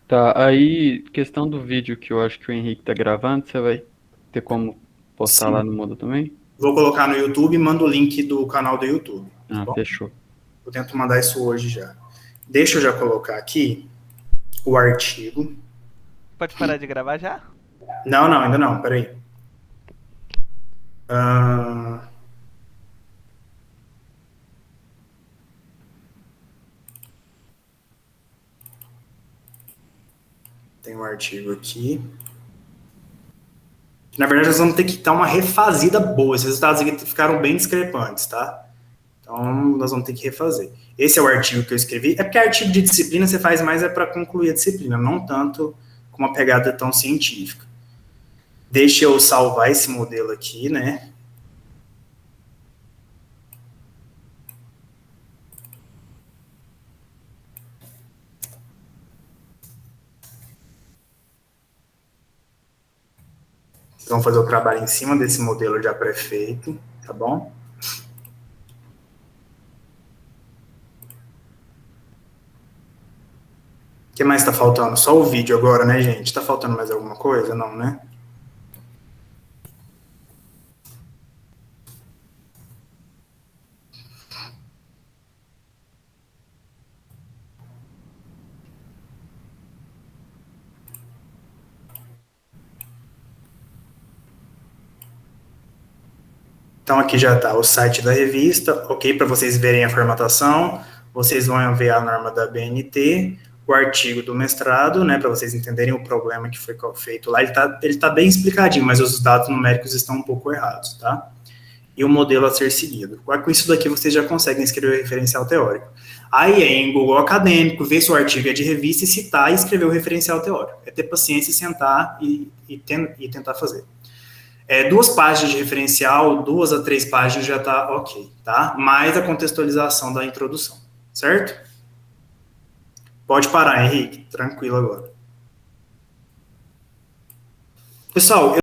Tá, aí, questão do vídeo que eu acho que o Henrique tá gravando, você vai ter como postar Sim. lá no Moodle também? Vou colocar no YouTube e mando o link do canal do YouTube. Tá bom? Fechou. Eu tento mandar isso hoje já. Deixa eu já colocar aqui o artigo. Pode parar de gravar já? Não, ainda não, peraí. Tem um artigo aqui. Na verdade, nós vamos ter que dar uma refazida boa. Esses resultados aqui ficaram bem discrepantes, tá? Então, nós vamos ter que refazer. Esse é o artigo que eu escrevi. É porque artigo de disciplina você faz mais para concluir a disciplina, não tanto com uma pegada tão científica. Deixa eu salvar esse modelo aqui, né? Vocês vão fazer o trabalho em cima desse modelo já pré-feito, tá bom? O que mais está faltando? Só o vídeo agora, né, gente? Tá faltando mais alguma coisa? Não, né? Então, aqui já está o site da revista, ok? Para vocês verem a formatação, vocês vão ver a norma da BNT, o artigo do mestrado, né? Para vocês entenderem o problema que foi feito lá. Ele tá bem explicadinho, mas os dados numéricos estão um pouco errados, tá? E o modelo a ser seguido. Com isso daqui, vocês já conseguem escrever o referencial teórico. Aí é em Google Acadêmico, ver se o artigo é de revista e citar e escrever o referencial teórico. É ter paciência e sentar e tentar fazer. 2 páginas de referencial, 2 a 3 páginas já está ok, tá? Mais a contextualização da introdução, certo? Pode parar, Henrique, tranquilo agora. Pessoal,